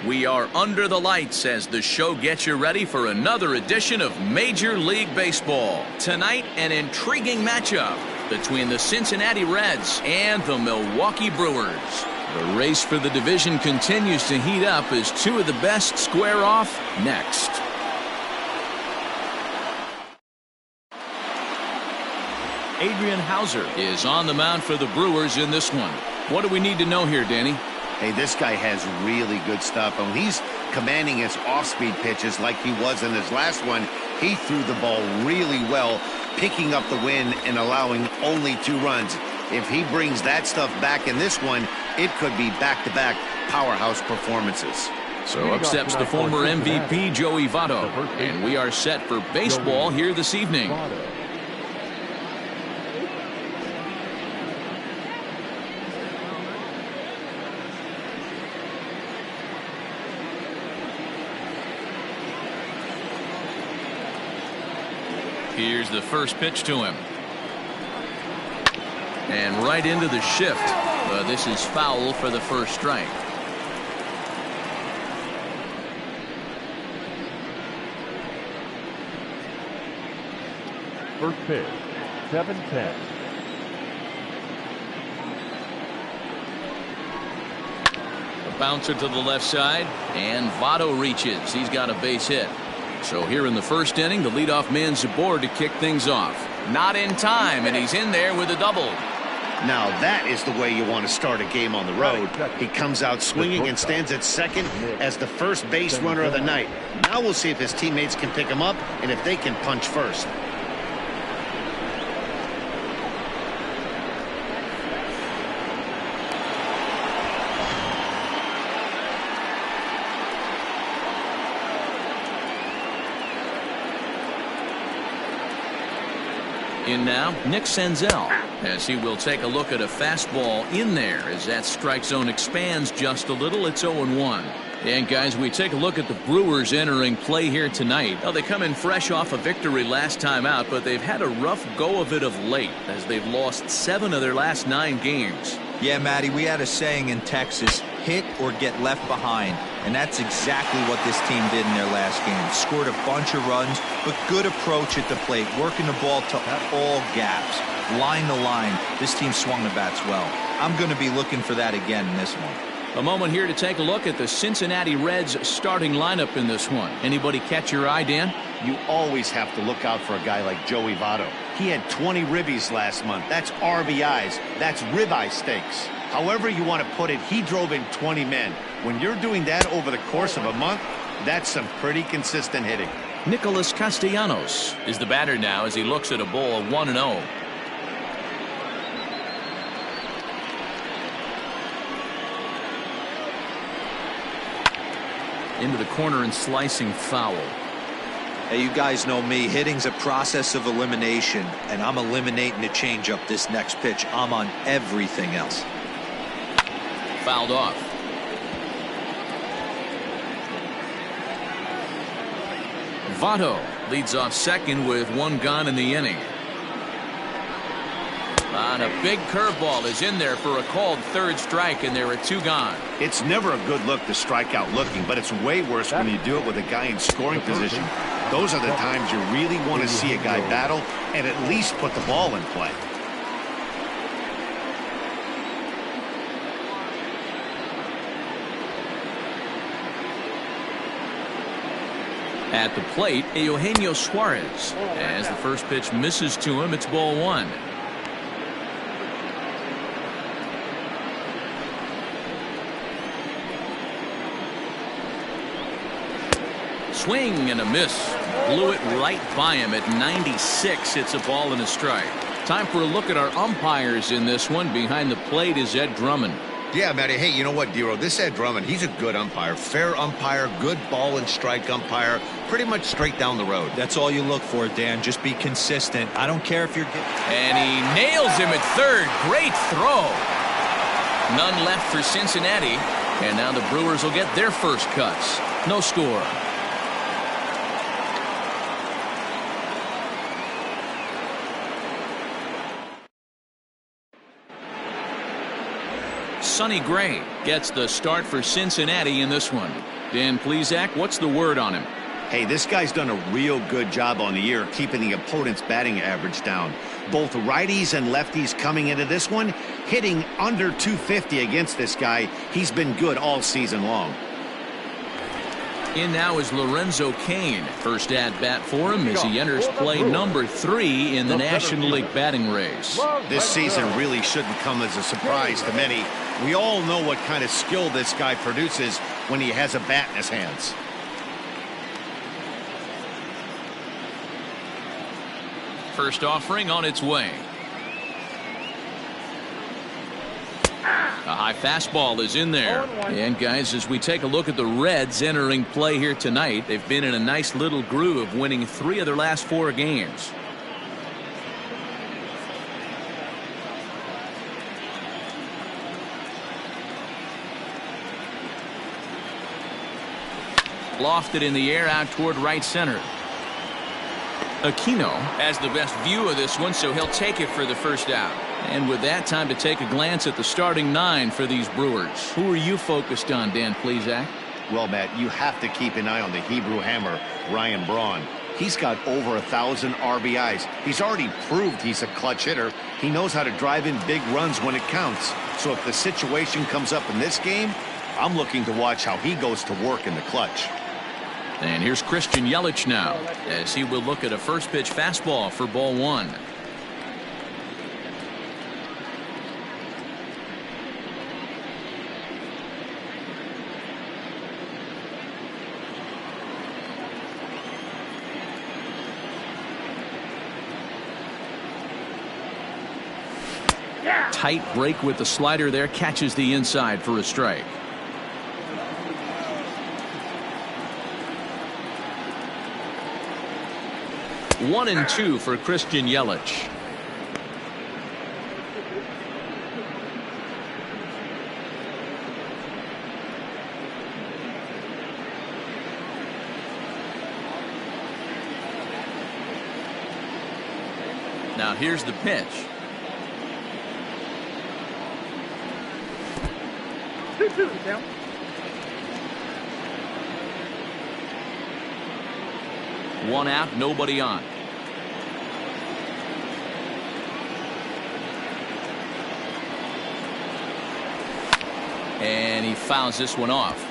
We are under the lights as the show gets you ready for another edition of Major League Baseball. Tonight, an intriguing matchup between the Cincinnati Reds and the Milwaukee Brewers. The race for the division continues to heat up as two of the best square off next. Adrian Hauser is on the mound for the Brewers in this one. What do we need to know here, Danny? Hey, this guy has really good stuff. And when he's commanding his off-speed pitches like he was in his last one, he threw the ball really well, picking up the win and allowing only 2 runs. If he brings that stuff back in this one, it could be back-to-back powerhouse performances. So up steps the former MVP Joey Votto, and we are set for baseball here this evening. Here's the first pitch to him. And right into the shift. This is foul for the first strike. First pitch, 7-10. A bouncer to the left side, and Votto reaches. He's got a base hit. So here in the first inning, the leadoff man's aboard to kick things off. Not in time, and he's in there with a double. Now that is the way you want to start a game on the road. He comes out swinging and stands at second as the first base runner of the night. Now we'll see if his teammates can pick him up and if they can punch first. In now, Nick Senzel, as he will take a look at a fastball in there as that strike zone expands just a little. It's 0-1. And guys, we take a look at the Brewers entering play here tonight. Now, they come in fresh off a victory last time out, but they've had a rough go of it of late as they've lost 7 of their last 9 games. Yeah, Matty, we had a saying in Texas, hit or get left behind. And that's exactly what this team did in their last game. Scored a bunch of runs, but good approach at the plate, working the ball to all gaps. Line to line, this team swung the bats well. I'm going to be looking for that again in this one. A moment here to take a look at the Cincinnati Reds starting lineup in this one. Anybody catch your eye, Dan? You always have to look out for a guy like Joey Votto. He had 20 ribbies last month. That's RBIs. That's ribeye steaks. However you want to put it, he drove in 20 men. When you're doing that over the course of a month, that's some pretty consistent hitting. Nicholas Castellanos is the batter now as he looks at a ball 1-0. Into the corner and slicing foul. Hey, you guys know me. Hitting's a process of elimination, and I'm eliminating the changeup this next pitch. I'm on everything else. Fouled off. Votto leads off second with 1 gone in the inning. And a big curveball is in there for a called 3rd strike, and there are 2 gone. It's never a good look to strike out looking, but it's way worse when you do it with a guy in scoring position. Those are the times you really want to see a guy battle and at least put the ball in play. At the plate, Eugenio Suarez. As the first pitch misses to him, it's ball 1. Swing and a miss. Blew it right by him at 96. It's a ball and a strike. Time for a look at our umpires in this one. Behind the plate is Ed Drummond. Yeah, Matty. Hey, you know what, Dero? This Ed Drummond, he's a good umpire. Fair umpire, good ball and strike umpire. Pretty much straight down the road. That's all you look for, Dan. Just be consistent. I don't care if you're getting... And he nails him at third. Great throw. None left for Cincinnati. And now the Brewers will get their first cuts. No score. Sonny Gray gets the start for Cincinnati in this one. Dan Plesac, what's the word on him? Hey, this guy's done a real good job on the year keeping the opponent's batting average down. Both righties and lefties coming into this one, hitting under 250 against this guy. He's been good all season long. In now is Lorenzo Cain. First at bat for him as he enters play number 3 in the National League batting race. This season really shouldn't come as a surprise to many. We all know what kind of skill this guy produces when he has a bat in his hands. First offering on its way. A high fastball is in there. And guys, as we take a look at the Reds entering play here tonight, they've been in a nice little groove, winning 3 of their last 4 games. Lofted in the air out toward right center. Aquino has the best view of this one, so he'll take it for the first out. And with that, time to take a glance at the starting 9 for these Brewers. Who are you focused on, Dan Plesac? Well, Matt, you have to keep an eye on the Hebrew Hammer, Ryan Braun. He's got over 1,000 RBIs. He's already proved he's a clutch hitter. He knows how to drive in big runs when it counts. So if the situation comes up in this game, I'm looking to watch how he goes to work in the clutch. And here's Christian Yelich now, as he will look at a first pitch fastball for ball 1. Tight break with the slider there, catches the inside for a strike. One and 2 for Christian Yelich. Now here's the pitch. Down. One out, nobody on. And he fouls this one off.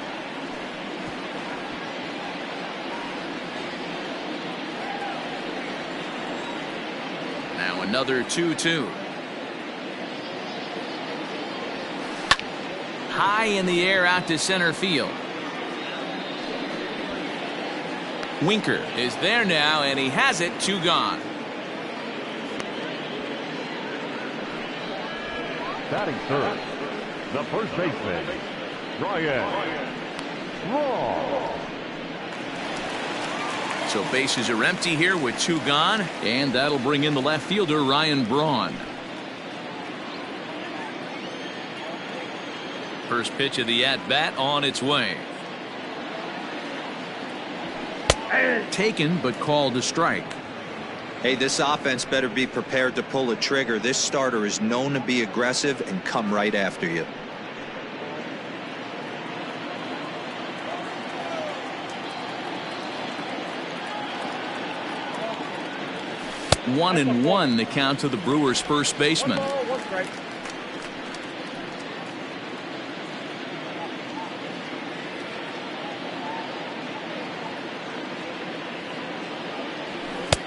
Now another 2-2. High in the air out to center field. Winker is there now, and he has it. 2 gone. Batting third, the first baseman, Ryan Braun. So bases are empty here with 2 gone, and that'll bring in the left fielder, Ryan Braun. First pitch of the at-bat on its way. Taken, but called a strike. Hey, this offense better be prepared to pull a trigger. This starter is known to be aggressive and come right after you. 1-1 the count to the Brewers' first baseman.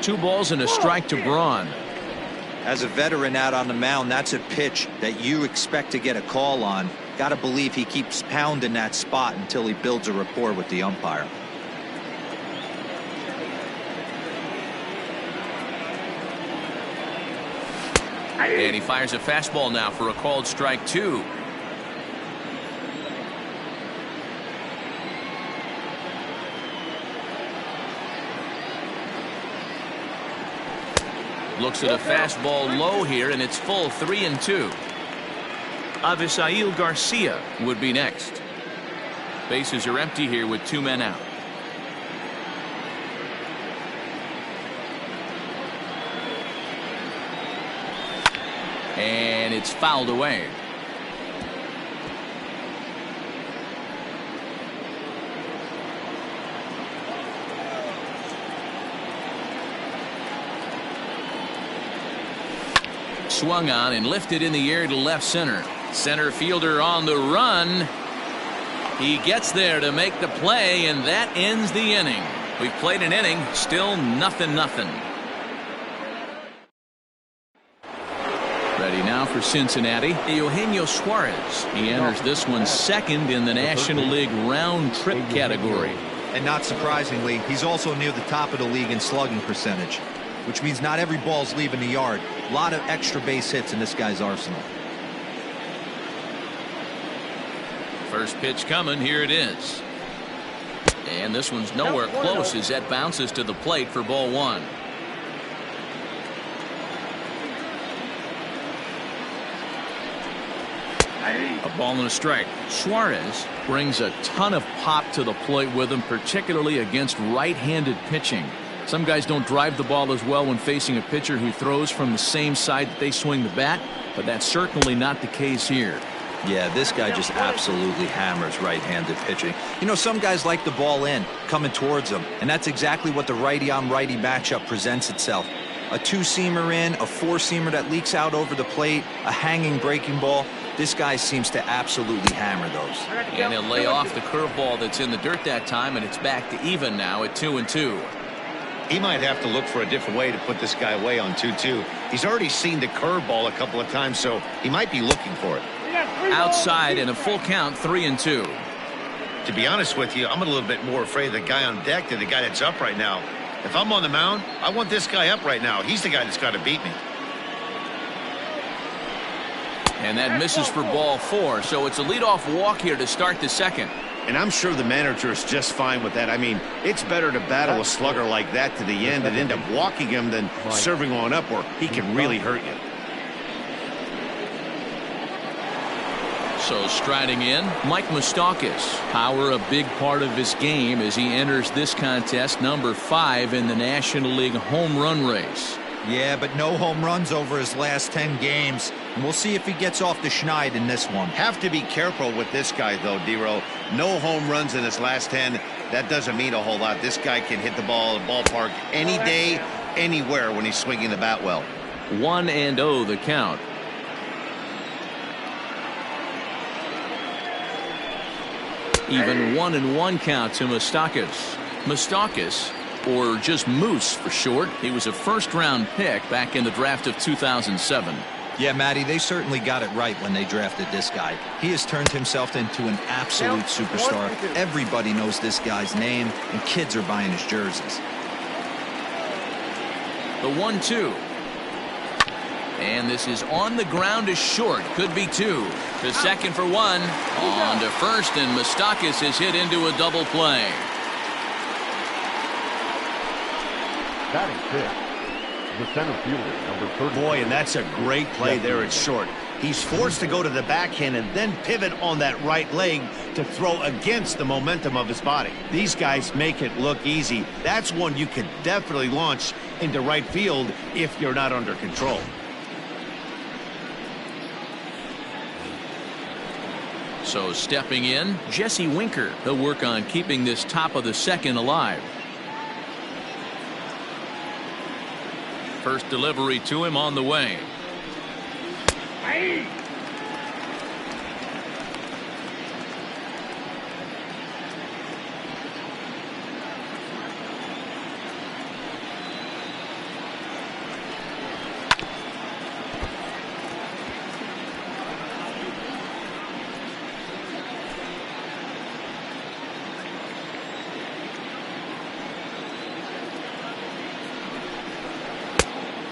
Two balls and a strike to Braun. As a veteran out on the mound, that's a pitch that you expect to get a call on. Got to believe he keeps pounding that spot until he builds a rapport with the umpire. And he fires a fastball now for a called strike 2. Looks at a fastball low here, and it's full. 3-2. Avisail Garcia would be next. Bases are empty here with 2 men out. And it's fouled away. swung on and lifted in the air to left center. Center fielder on the run. He gets there to make the play, and that ends the inning. We've played an inning, still 0-0. Ready now for Cincinnati, Eugenio Suarez. He enters this one second in the National League round trip category. And not surprisingly, he's also near the top of the league in slugging percentage, which means not every ball's leaving the yard. A lot of extra base hits in this guy's arsenal. First pitch coming, here it is. And this one's nowhere close as that bounces to the plate for ball one. A ball and a strike. Suarez brings a ton of pop to the plate with him, particularly against right-handed pitching. Some guys don't drive the ball as well when facing a pitcher who throws from the same side that they swing the bat, but that's certainly not the case here. Yeah, this guy just absolutely hammers right-handed pitching. You know, some guys like the ball in, coming towards them, and that's exactly what the righty-on-righty matchup presents itself. A two-seamer in, a four-seamer that leaks out over the plate, a hanging breaking ball. This guy seems to absolutely hammer those. And he'll lay off the curveball that's in the dirt that time, and it's back to even now at 2-2. He might have to look for a different way to put this guy away on 2-2. He's already seen the curveball a couple of times, so he might be looking for it. Outside in a full count, 3-2. To be honest with you, I'm a little bit more afraid of the guy on deck than the guy that's up right now. If I'm on the mound, I want this guy up right now. He's the guy that's got to beat me. And that misses for ball four, so it's a leadoff walk here to start the second. And I'm sure the manager is just fine with that. I mean, it's better to battle a slugger like that to the end and end up walking him than serving on up where he can really hurt you. So striding in, Mike Moustakas. Power a big part of his game as he enters this contest, number 5 in the National League home run race. Yeah, but no home runs over his last 10 games. And we'll see if he gets off the schneid in this one. Have to be careful with this guy, though, D-Row. No home runs in his last 10. That doesn't mean a whole lot. This guy can hit the ball at the ballpark any day, anywhere when he's swinging the bat well. 1-0 the count. Even 1-1 count to Moustakas. Moustakas, or just Moose for short. He was a first-round pick back in the draft of 2007. Yeah, Matty, they certainly got it right when they drafted this guy. He has turned himself into an absolute superstar. Everybody knows this guy's name, and kids are buying his jerseys. The 1-2. And this is on the ground to short. Could be 2. To second for 1. On to first, and Moustakas is hit into a double play. Batting fifth, the center fielder, number 30. Boy, and that's a great play there at short. He's forced to go to the backhand and then pivot on that right leg to throw against the momentum of his body. These guys make it look easy. That's one you could definitely launch into right field if you're not under control. So stepping in, Jesse Winker. He'll work on keeping this top of the second alive. First delivery to him on the way. Hey.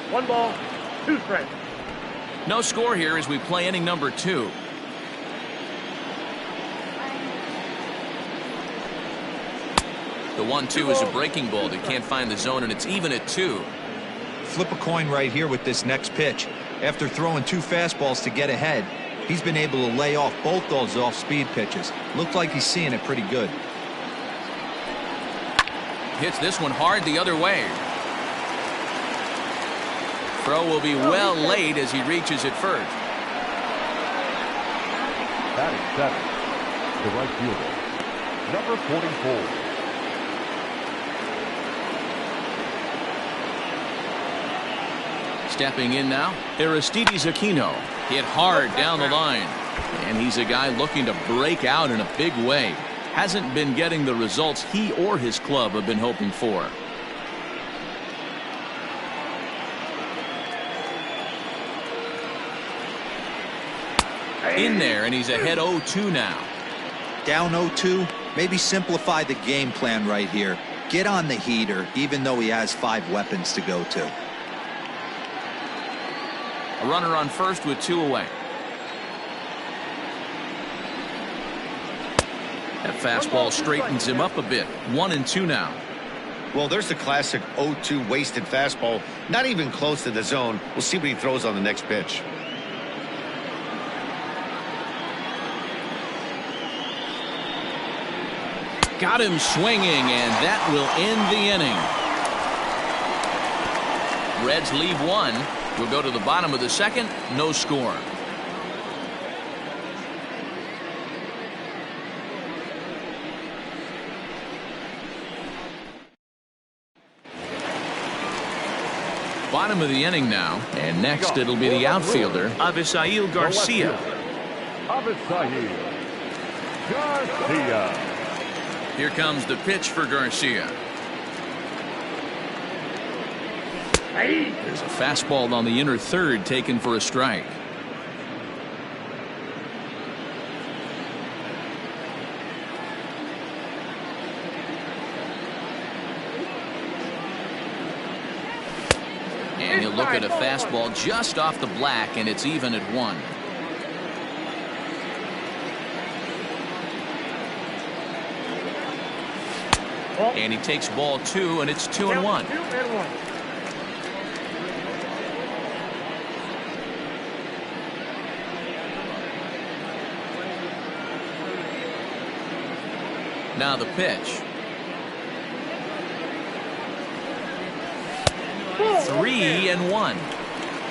One ball, 2 strikes. No score here as we play inning number 2. The 1-2 is a breaking ball that can't find the zone, and it's even at 2. Flip a coin right here with this next pitch. After throwing 2 fastballs to get ahead, he's been able to lay off both those off-speed pitches. Looked like he's seeing it pretty good. Hits this one hard the other way. Throw will be well late as he reaches it first. Batting seventh, the right fielder, number 44. Stepping in now, Aristides Aquino. Hit hard down the line. And he's a guy looking to break out in a big way. Hasn't been getting the results he or his club have been hoping for. In there, and he's ahead 0-2 now. Down 0-2, maybe simplify the game plan right here. Get on the heater, even though he has 5 weapons to go to. A runner on first with 2 away. That fastball straightens him up a bit. 1-2 now. Well, there's the classic 0-2 wasted fastball. Not even close to the zone. We'll see what he throws on the next pitch. Got him swinging, and that will end the inning. Reds leave 1. We'll go to the bottom of the second. No score. Bottom of the inning now, and next it'll be the outfielder, Avisail Garcia. Avisail Garcia. Here comes the pitch for Garcia. There's a fastball on the inner third taken for a strike. And he'll look at a fastball just off the black, and it's even at 1. And he takes ball 2, and it's 2-1. Now the pitch. 3-1.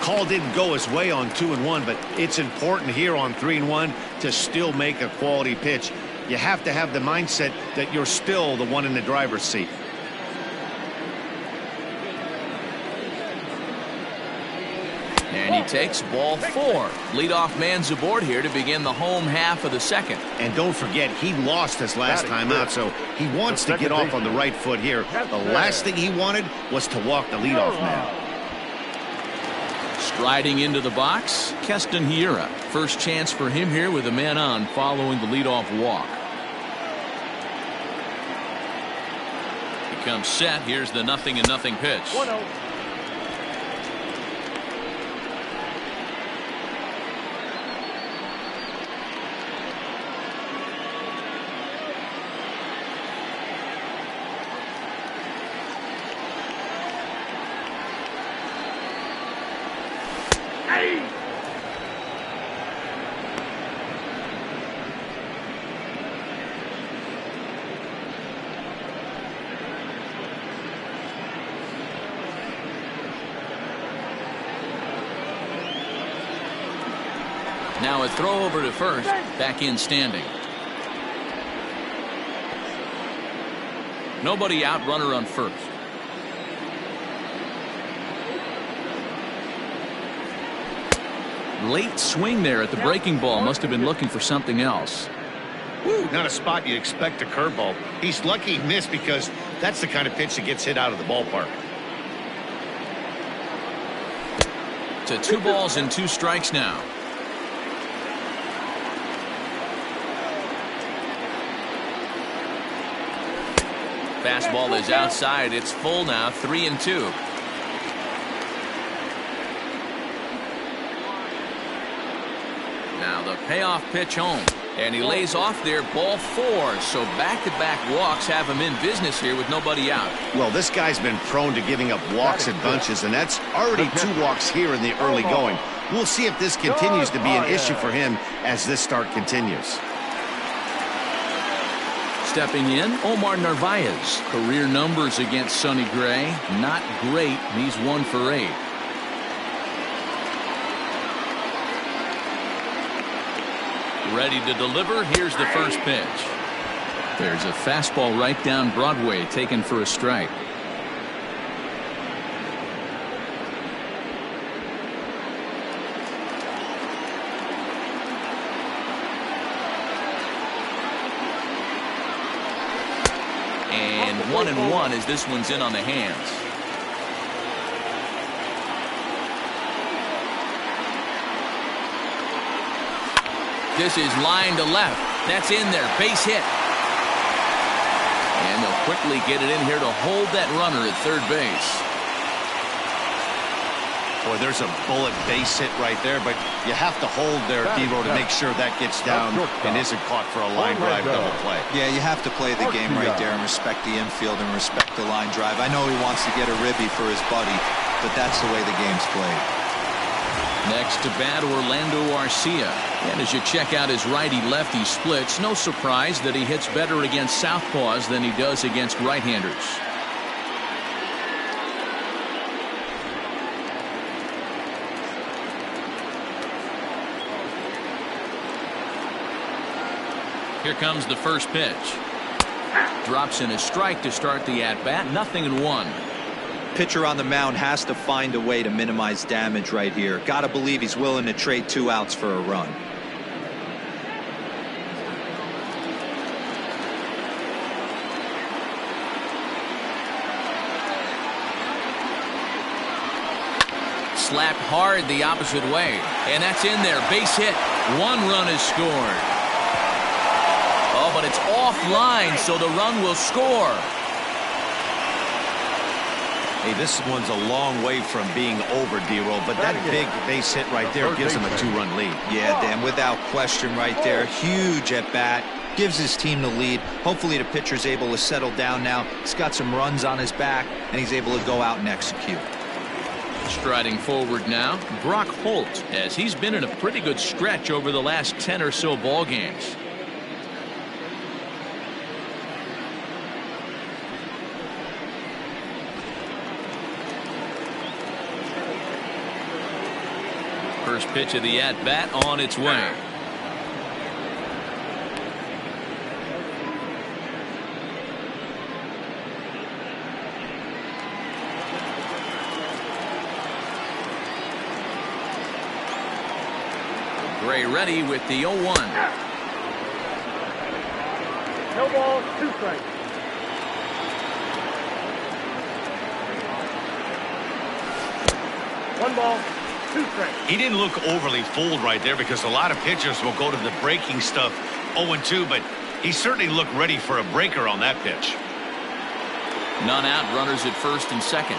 Call didn't go his way on 2-1, but it's important here on 3-1 to still make a quality pitch. You have to have the mindset that you're still the one in the driver's seat. And he takes ball 4. Leadoff man's aboard here to begin the home half of the second. And don't forget, he lost his last time out, so he wants to get off on the right foot here. The last thing he wanted was to walk the leadoff man. Striding into the box, Keston Hiura. First chance for him here with a man on following the leadoff walk. He comes set. Here's the 0-0 pitch. 1-0. Now a throw over to first. Back in standing. Nobody out, runner on first. Late swing there at the breaking ball. Must have been looking for something else. Woo, not a spot you'd expect a curveball. He's lucky he missed because that's the kind of pitch that gets hit out of the ballpark. To 2 balls and 2 strikes now. Fastball is outside. It's full now. 3-2. Now the payoff pitch home. And he lays off there, ball 4. So back-to-back walks have him in business here with nobody out. Well, this guy's been prone to giving up walks in bunches, and that's already 2 walks here in the early going. We'll see if this continues to be an issue for him as this start continues. Stepping in, Omar Narvaez. Career numbers against Sonny Gray, not great. He's 1 for 8. Ready to deliver. Here's the first pitch. There's a fastball right down Broadway, taken for a strike. And 1-1 as this one's in on the hands. This is line to left. That's in there. Base hit. And they'll quickly get it in here to hold that runner at third base. Boy, there's a bullet base hit right there, but you have to hold there, Devo, to make sure that gets down and isn't caught for a line drive double play. Yeah, you have to play the game right there and respect the infield and respect the line drive. I know he wants to get a ribby for his buddy, but that's the way the game's played. Next to bat, Orlando Arcia. And as you check out his righty-lefty splits, no surprise that he hits better against southpaws than he does against right-handers. Here comes the first pitch. Drops in a strike to start the at-bat. 0-1. Pitcher on the mound has to find a way to minimize damage right here. Got to believe he's willing to trade 2 outs for a run. Slapped hard the opposite way. And that's in there. Base hit. 1 run is scored. Oh, but it's offline, so the run will score. Hey, this one's a long way from being over, D-Roll, but that big base hit right there gives him a 2-run lead. Yeah, Dan, without question right there. Huge at bat. Gives his team the lead. Hopefully the pitcher's able to settle down now. He's got some runs on his back, and he's able to go out and execute. Striding forward now, Brock Holt, as he's been in a pretty good stretch over the last 10 or so ball games. First pitch of the at-bat on its way. Gray ready with the 0-1. No balls, 2 strikes. One ball. He didn't look overly fooled right there because a lot of pitchers will go to the breaking stuff 0-2, but he certainly looked ready for a breaker on that pitch. None out, runners at first and second.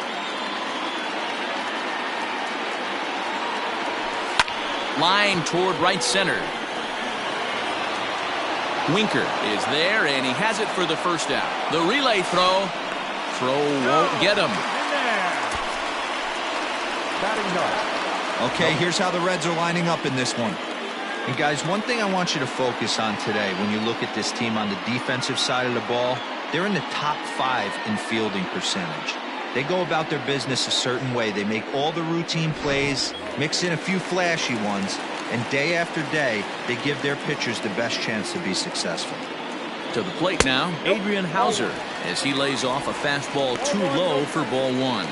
Line toward right center. Winker is there, and he has it for the first out. The relay throw. Throw won't get him. Batting done. Okay, here's how the Reds are lining up in this one. And guys, one thing I want you to focus on today when you look at this team on the defensive side of the ball, they're in the top 5 in fielding percentage. They go about their business a certain way. They make all the routine plays, mix in a few flashy ones, and day after day, they give their pitchers the best chance to be successful. To the plate now, Adrian Hauser, as he lays off a fastball too low for ball 1.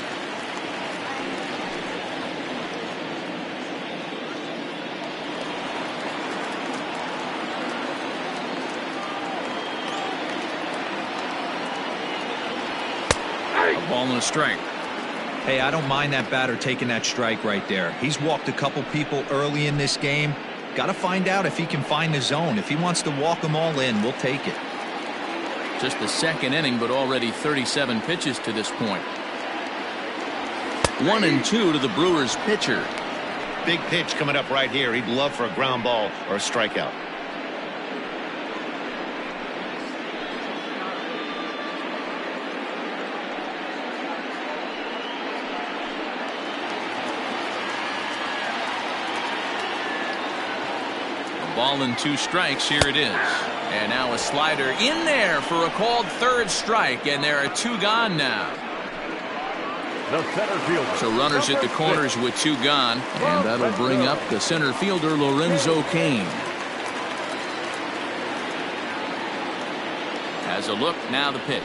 Ball and a strike. Hey, I don't mind that batter taking that strike right there. He's walked a couple people early in this game. Got to find out if he can find the zone. If he wants to walk them all in, we'll take it. Just the second inning, but already 37 pitches to this point. 1-2 to the Brewers pitcher. Big pitch coming up right here. He'd love for a ground ball or a strikeout. Ball and 2 strikes. Here it is. And now a slider in there for a called third strike, and there are 2 gone now. The center fielder. So runners at the corners with 2 gone, and that'll bring up the center fielder Lorenzo Cain. Has a look, now the pitch.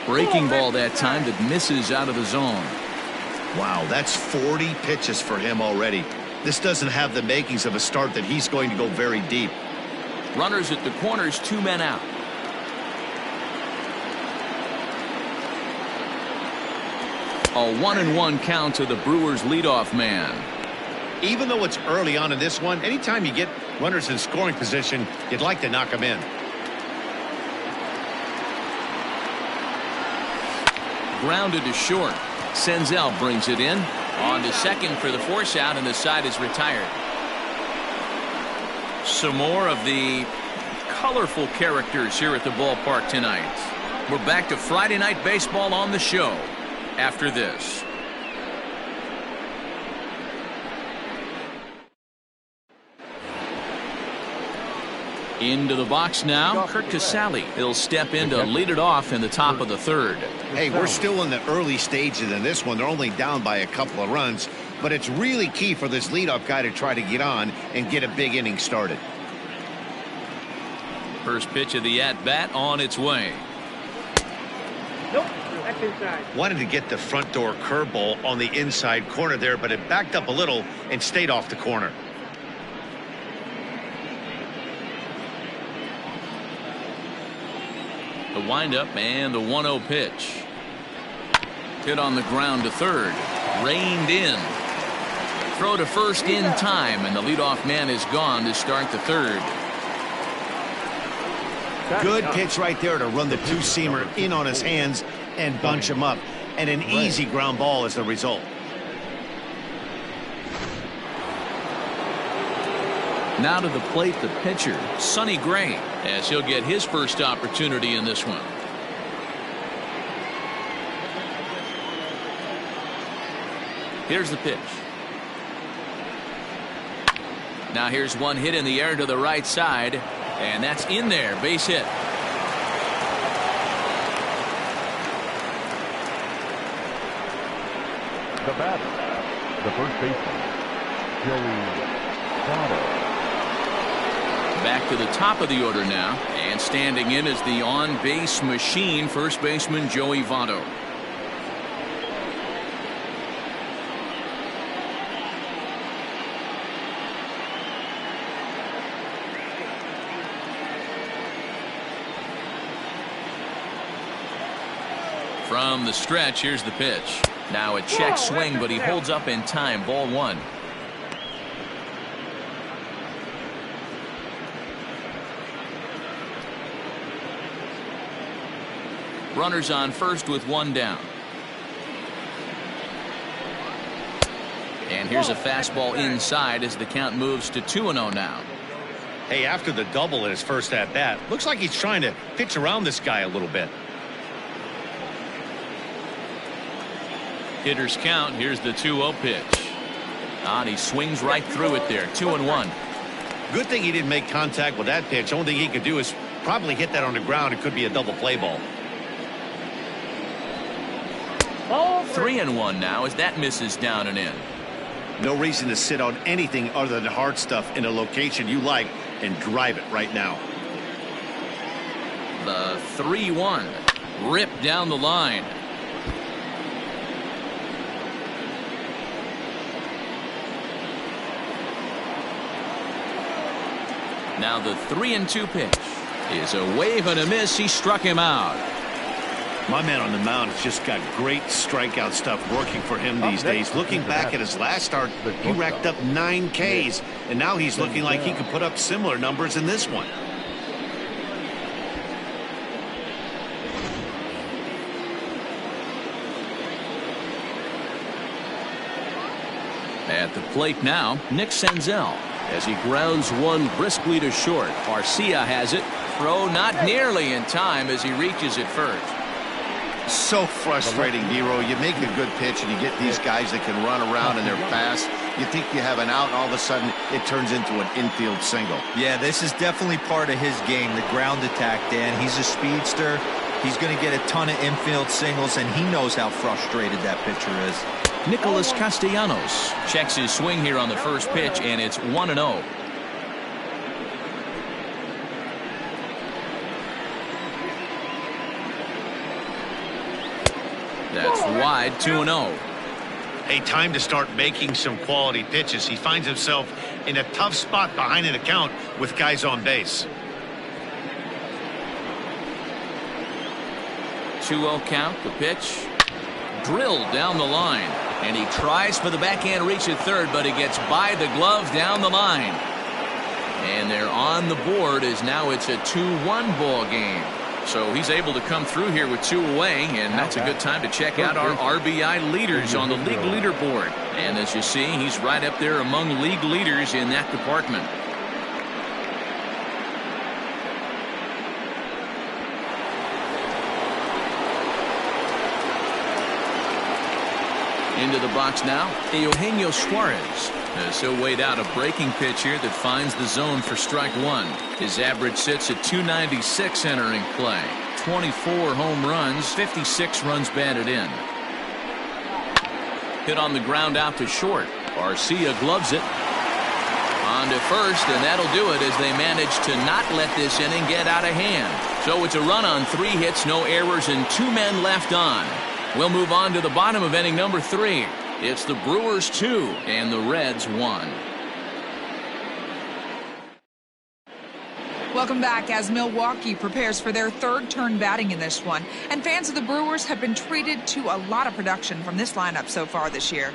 Breaking ball that time that misses out of the zone. Wow, that's 40 pitches for him already. This doesn't have the makings of a start that he's going to go very deep. Runners at the corners, 2 men out. A 1-1 count to the Brewers leadoff man. Even though it's early on in this one, anytime you get runners in scoring position, you'd like to knock them in. Grounded to short. Senzel brings it in. On to second for the force out, and the side is retired. Some more of the colorful characters here at the ballpark tonight. We're back to Friday night baseball on the show after this. Into the box now, Kurt Casale. He'll step in to lead it off in the top of the third. Hey, we're still in the early stages in this one. They're only down by a couple of runs, but it's really key for this leadoff guy to try to get on and get a big inning started. First pitch of the at-bat on its way. Nope, that's inside. Wanted to get the front door curveball on the inside corner there, but it backed up a little and stayed off the corner. The windup and the 1-0 pitch. Hit on the ground to third. Reined in. Throw to first in time, and the leadoff man is gone to start the third. Good pitch right there to run the two-seamer in on his hands and bunch him up. And an easy ground ball as the result. Now to the plate, the pitcher, Sonny Gray, as he'll get his first opportunity in this one. Here's the pitch. Now here's one hit in the air to the right side, and that's in there, base hit. The batter, the first baseman, Joey Votto. Back to the top of the order now, and standing in is the on-base machine, first baseman Joey Votto. From the stretch, here's the pitch. Now a check swing, but he holds up in time. Ball one. Runners on first with one down. And here's a fastball inside as the count moves to 2-0 now. Hey, after the double in his first at-bat, looks like he's trying to pitch around this guy a little bit. Hitters count. Here's the 2-0 pitch. And he swings right through it there. 2-1. Good thing he didn't make contact with that pitch. Only thing he could do is probably hit that on the ground. It could be a double play ball. 3-1 now as that misses down and in. No reason to sit on anything other than hard stuff in a location you like and drive it right now. The 3-1. Ripped down the line. Now the 3-2 pitch is a wave and a miss. He struck him out. My man on the mound has just got great strikeout stuff working for him these days. Looking back at his last start, he racked up 9 Ks, and now he's looking like he could put up similar numbers in this one. At the plate now, Nick Senzel, as he grounds one briskly to short. Garcia has it. Throw not nearly in time as he reaches it first. So frustrating, Nero. You make a good pitch and you get these guys that can run around and they're fast. You think you have an out, and all of a sudden it turns into an infield single. Yeah, this is definitely part of his game, the ground attack, Dan. He's a speedster. He's going to get a ton of infield singles, and he knows how frustrated that pitcher is. Nicholas Castellanos checks his swing here on the first pitch, and it's 1-0. That's wide, 2-0. Hey, time to start making some quality pitches. He finds himself in a tough spot behind an account with guys on base. 2-0 count, the pitch. drilled down the line. And he tries for the backhand reach at third, but he gets by the glove down the line. And they're on the board as now it's a 2-1 ball game. So he's able to come through here with 2 away, and that's a good time to check out our RBI leaders on the league leaderboard. And as you see, he's right up there among league leaders in that department. Into the box now, Eugenio Suarez. As he'll wait out a breaking pitch here that finds the zone for strike 1. His average sits at 296 entering play. 24 home runs, 56 runs batted in. Hit on the ground out to short. Garcia gloves it. On to first, and that'll do it as they manage to not let this inning get out of hand. So it's a run on 3 hits, no errors, and 2 men left on. We'll move on to the bottom of inning number 3. It's the Brewers 2 and the Reds 1. Welcome back as Milwaukee prepares for their 3rd turn batting in this one. And fans of the Brewers have been treated to a lot of production from this lineup so far this year.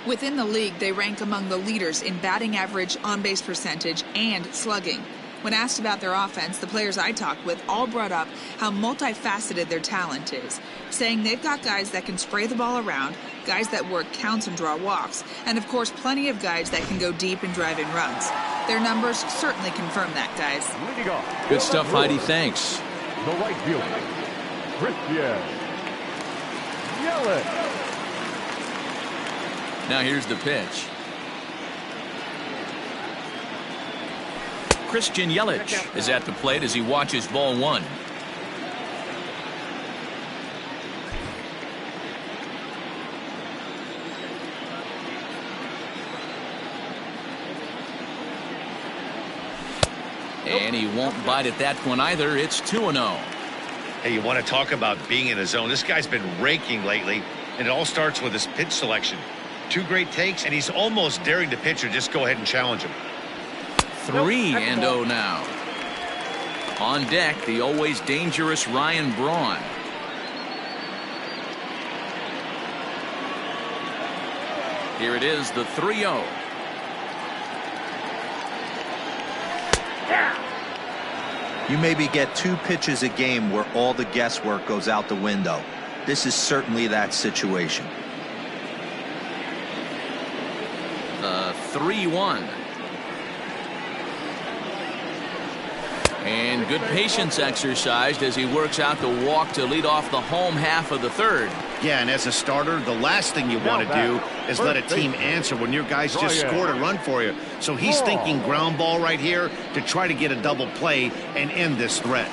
Within the league, they rank among the leaders in batting average, on-base percentage, and slugging. When asked about their offense, the players I talked with all brought up how multifaceted their talent is, saying they've got guys that can spray the ball around, guys that work counts and draw walks, and of course plenty of guys that can go deep and drive in runs. Their numbers certainly confirm that, guys. Good stuff, Heidi. Thanks. The right fielder, Christian Yelich. Now here's the pitch. Christian Yelich is at the plate as he watches ball 1. And he won't bite at that one either. It's 2-0. Hey, you want to talk about being in a zone? This guy's been raking lately, and it all starts with his pitch selection. 2 great takes, and he's almost daring the pitcher just go ahead and challenge him. 3-0 now. On deck, the always dangerous Ryan Braun. Here it is, the 3-0. You maybe get 2 pitches a game where all the guesswork goes out the window. This is certainly that situation. 3-1. And good patience exercised as he works out the walk to lead off the home half of the 3rd. Yeah, and as a starter, the last thing you want to do is let a team answer when your guys just scored a run for you. So he's thinking ground ball right here to try to get a double play and end this threat.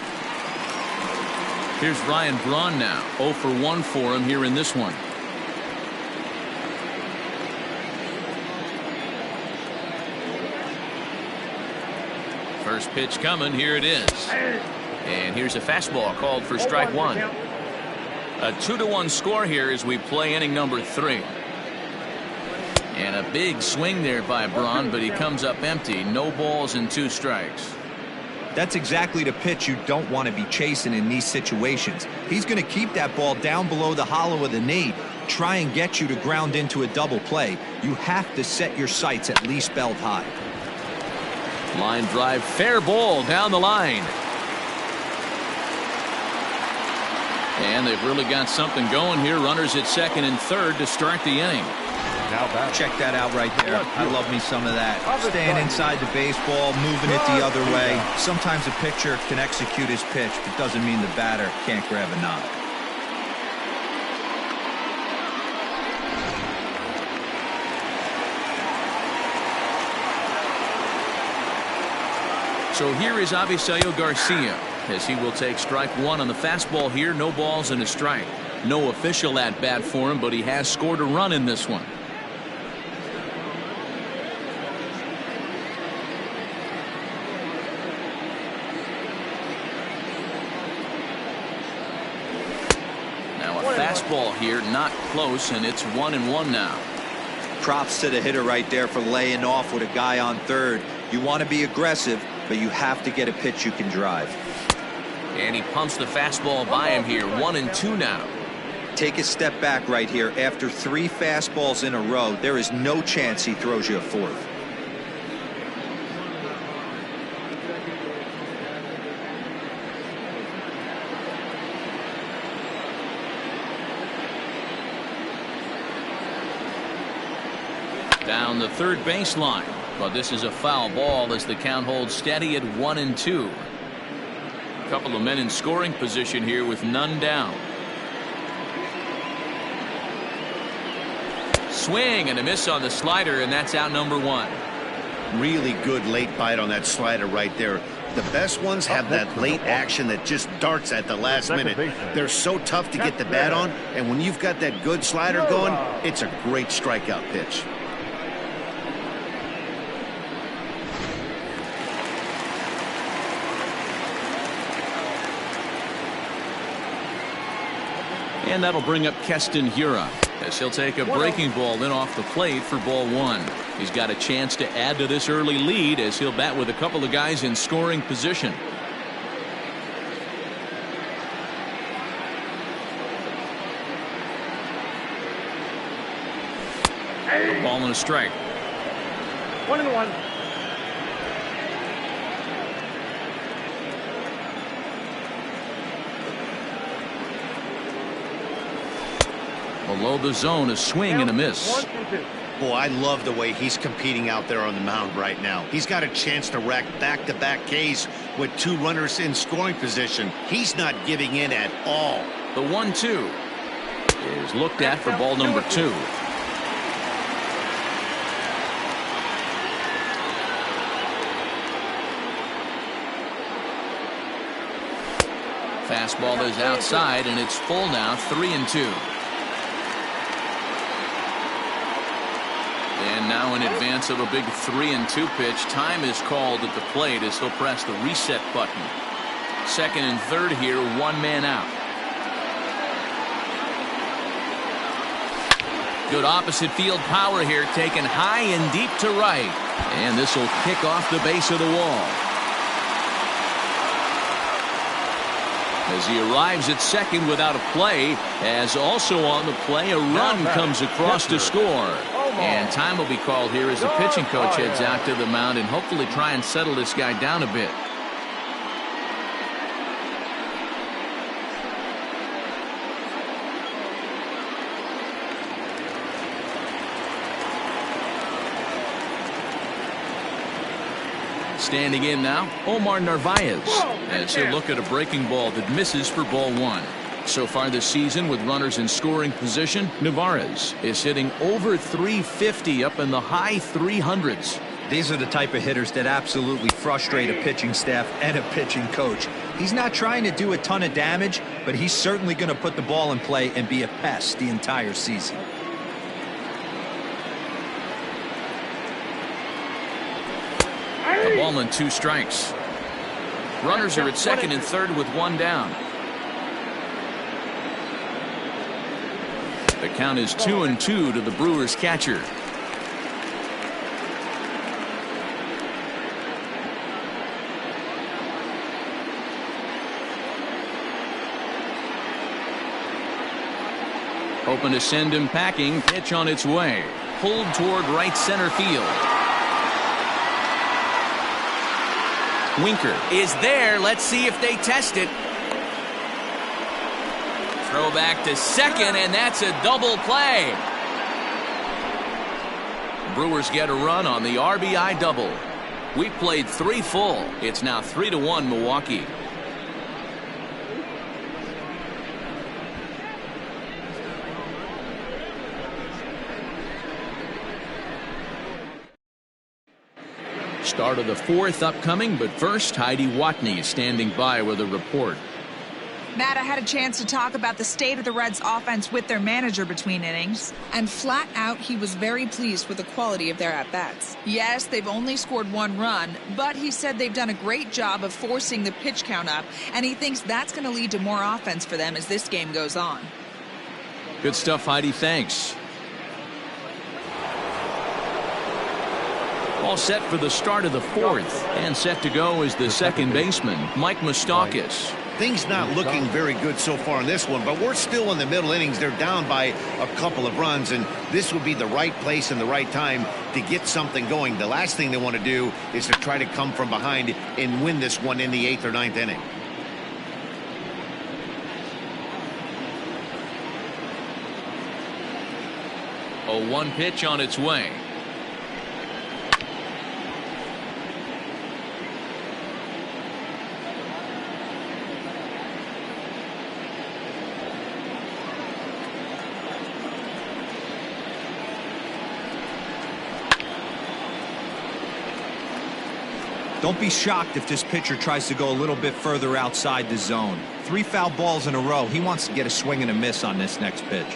Here's Ryan Braun now. 0 for 1 for him here in this one. First pitch coming. Here it is. And here's a fastball called for strike 1. A 2-1 score here as we play inning number 3. And a big swing there by Braun, but he comes up empty. No balls and 2 strikes. That's exactly the pitch you don't want to be chasing in these situations. He's going to keep that ball down below the hollow of the knee, try and get you to ground into a double play. You have to set your sights at least belt high. Line drive, fair ball down the line. And they've really got something going here. Runners at second and third to start the inning. Check that out right there. I love me some of that. Staying inside the baseball, moving it the other way. Sometimes a pitcher can execute his pitch, but doesn't mean the batter can't grab a knock. So here is Avisaíl Garcia as he will take strike 1 on the fastball here. No balls and a strike. No official at bat for him, but he has scored a run in this one. Now a fastball here, not close, and it's 1-1 now. Props to the hitter right there for laying off with a guy on third. You want to be aggressive, but you have to get a pitch you can drive. And he pumps the fastball by him here. 1-2 now. Take a step back right here. After 3 fastballs in a row, there is no chance he throws you a 4th. Down the third baseline, but this is a foul ball as the count holds steady at 1-2. A couple of men in scoring position here with none down. Swing and a miss on the slider, and that's out number 1. Really good late bite on that slider right there. The best ones have that late action that just darts at the last minute. They're so tough to get the bat on, and when you've got that good slider going, it's a great strikeout pitch. And that'll bring up Keston Hiura as he'll take a breaking ball in off the plate for ball 1. He's got a chance to add to this early lead as he'll bat with a couple of guys in scoring position. A ball and a strike. 1-1. Below the zone, a swing and a miss. Boy, I love the way he's competing out there on the mound right now. He's got a chance to rack back-to-back Ks with 2 runners in scoring position. He's not giving in at all. The 1-2 is looked at for ball number 2. Fastball is outside, and it's full now, 3-2. And now in advance of a big 3-2 pitch, time is called at the plate as he'll press the reset button. Second and third here, 1 man out. Good opposite field power here, taken high and deep to right. And this will kick off the base of the wall. As he arrives at second without a play, as also on the play, a run comes across to score. And time will be called here as the pitching coach heads out to the mound and hopefully try and settle this guy down a bit. Standing in now, Omar Narvaez, as he'll look at a breaking ball that misses for ball 1. So far this season, with runners in scoring position, Narvaez is hitting over 350, up in the high 300s. These are the type of hitters that absolutely frustrate a pitching staff and a pitching coach. He's not trying to do a ton of damage, but he's certainly going to put the ball in play and be a pest the entire season. A ball and 2 strikes. Runners are at second and third with 1 down. The count is 2-2 to the Brewers catcher. Hoping to send him packing. Pitch on its way. Pulled toward right center field. Winker is there. Let's see if they test it. Throw back to second, and that's a double play. Brewers get a run on the RBI double. We played 3 full. It's now 3-1 Milwaukee. Start of the 4th upcoming, but first, Heidi Watney is standing by with a report. Matt, I had a chance to talk about the state of the Reds offense with their manager between innings, and flat out he was very pleased with the quality of their at-bats. Yes, they've only scored 1 run, but he said they've done a great job of forcing the pitch count up, and he thinks that's going to lead to more offense for them as this game goes on. Good stuff, Heidi. Thanks. All set for the start of the 4th, and set to go is the second baseman, Mike Moustakas. Things not looking very good so far in this one, but we're still in the middle innings. They're down by a couple of runs, and this would be the right place and the right time to get something going. The last thing they want to do is to try to come from behind and win this one in the 8th or 9th inning. A 1 pitch on its way. Don't be shocked if this pitcher tries to go a little bit further outside the zone. 3 foul balls in a row. He wants to get a swing and a miss on this next pitch.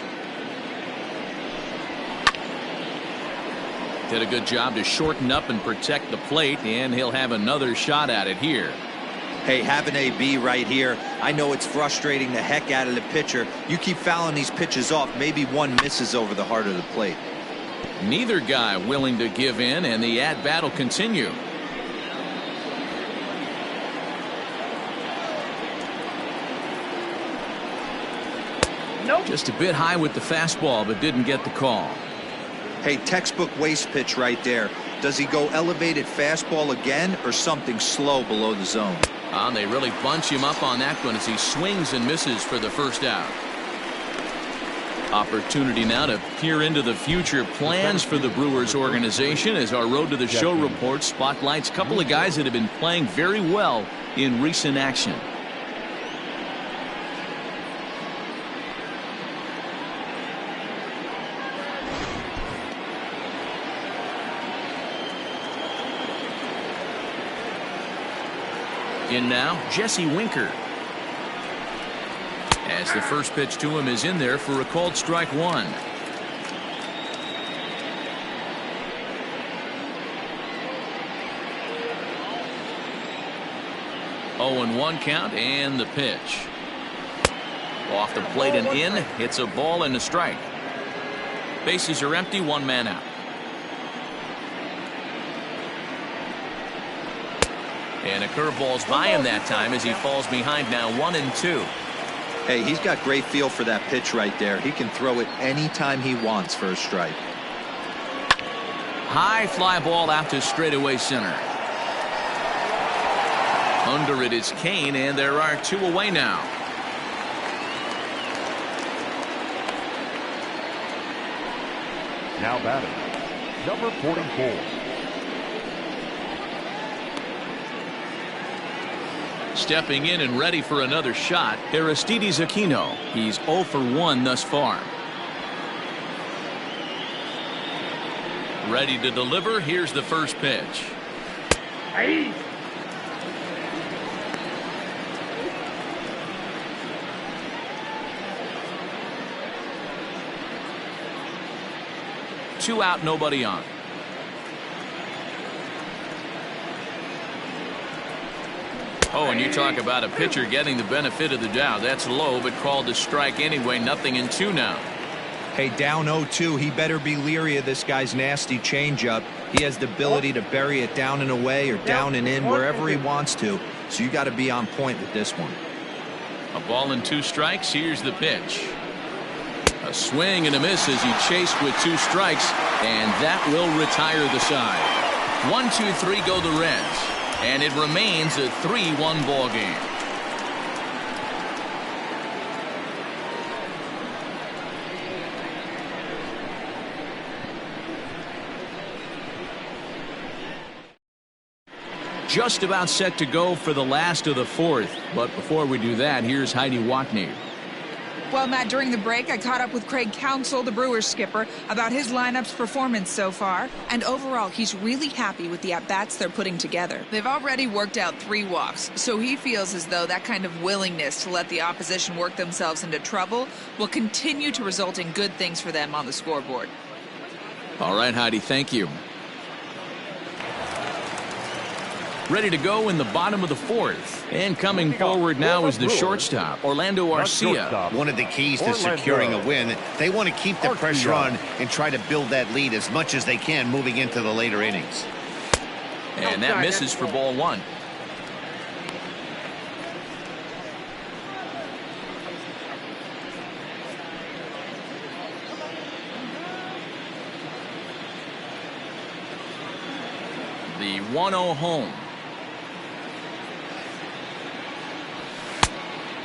Did a good job to shorten up and protect the plate, and he'll have another shot at it here. Hey, have an AB right here. I know it's frustrating the heck out of the pitcher. You keep fouling these pitches off, maybe one misses over the heart of the plate. Neither guy willing to give in, and the at-bat will continue. Nope. Just a bit high with the fastball, but didn't get the call. Hey, textbook waste pitch right there. Does he go elevated fastball again or something slow below the zone? They really bunch him up on that one as he swings and misses for the first out. Opportunity now to peer into the future plans for the Brewers organization as our Road to the Show report spotlights a couple of guys that have been playing very well in recent action. In now, Jesse Winker. As the first pitch to him is in there for a called strike 1. Oh, and 1 count, and the pitch. Off the plate and in. Hits a ball and a strike. Bases are empty, 1 man out. And a curveball's by him that time as he falls behind now 1-2. Hey, he's got great feel for that pitch right there. He can throw it anytime he wants for a strike. High fly ball out to straightaway center. Under it is Kane, and there are 2 away now. Now batting, number 44. Stepping in and ready for another shot, Aristides Aquino. He's 0 for 1 thus far. Ready to deliver. Here's the first pitch. Hey. Two out, nobody on. Oh, and you talk about a pitcher getting the benefit of the doubt. That's low, but called a strike anyway. 0-2 now. Hey, down 0-2. He better be leery of this guy's nasty changeup. He has the ability to bury it down and away or down and in wherever he wants to. So you got to be on point with this one. A ball and 2 strikes. Here's the pitch. A swing and a miss as he chased with 2 strikes, and that will retire the side. 1-2-3 go the Reds. And it remains a 3-1 ball game. Just about set to go for the last of the 4th. But before we do that, here's Heidi Watney. Well, Matt, during the break, I caught up with Craig Counsell, the Brewers skipper, about his lineup's performance so far. And overall, he's really happy with the at-bats they're putting together. They've already worked out 3 walks, so he feels as though that kind of willingness to let the opposition work themselves into trouble will continue to result in good things for them on the scoreboard. All right, Heidi, thank you. Ready to go in the bottom of the 4th. And coming forward now is the shortstop, Orlando Arcia. One of the keys to securing a win, they want to keep the pressure on and try to build that lead as much as they can moving into the later innings. And that misses for ball 1. 1-0 home.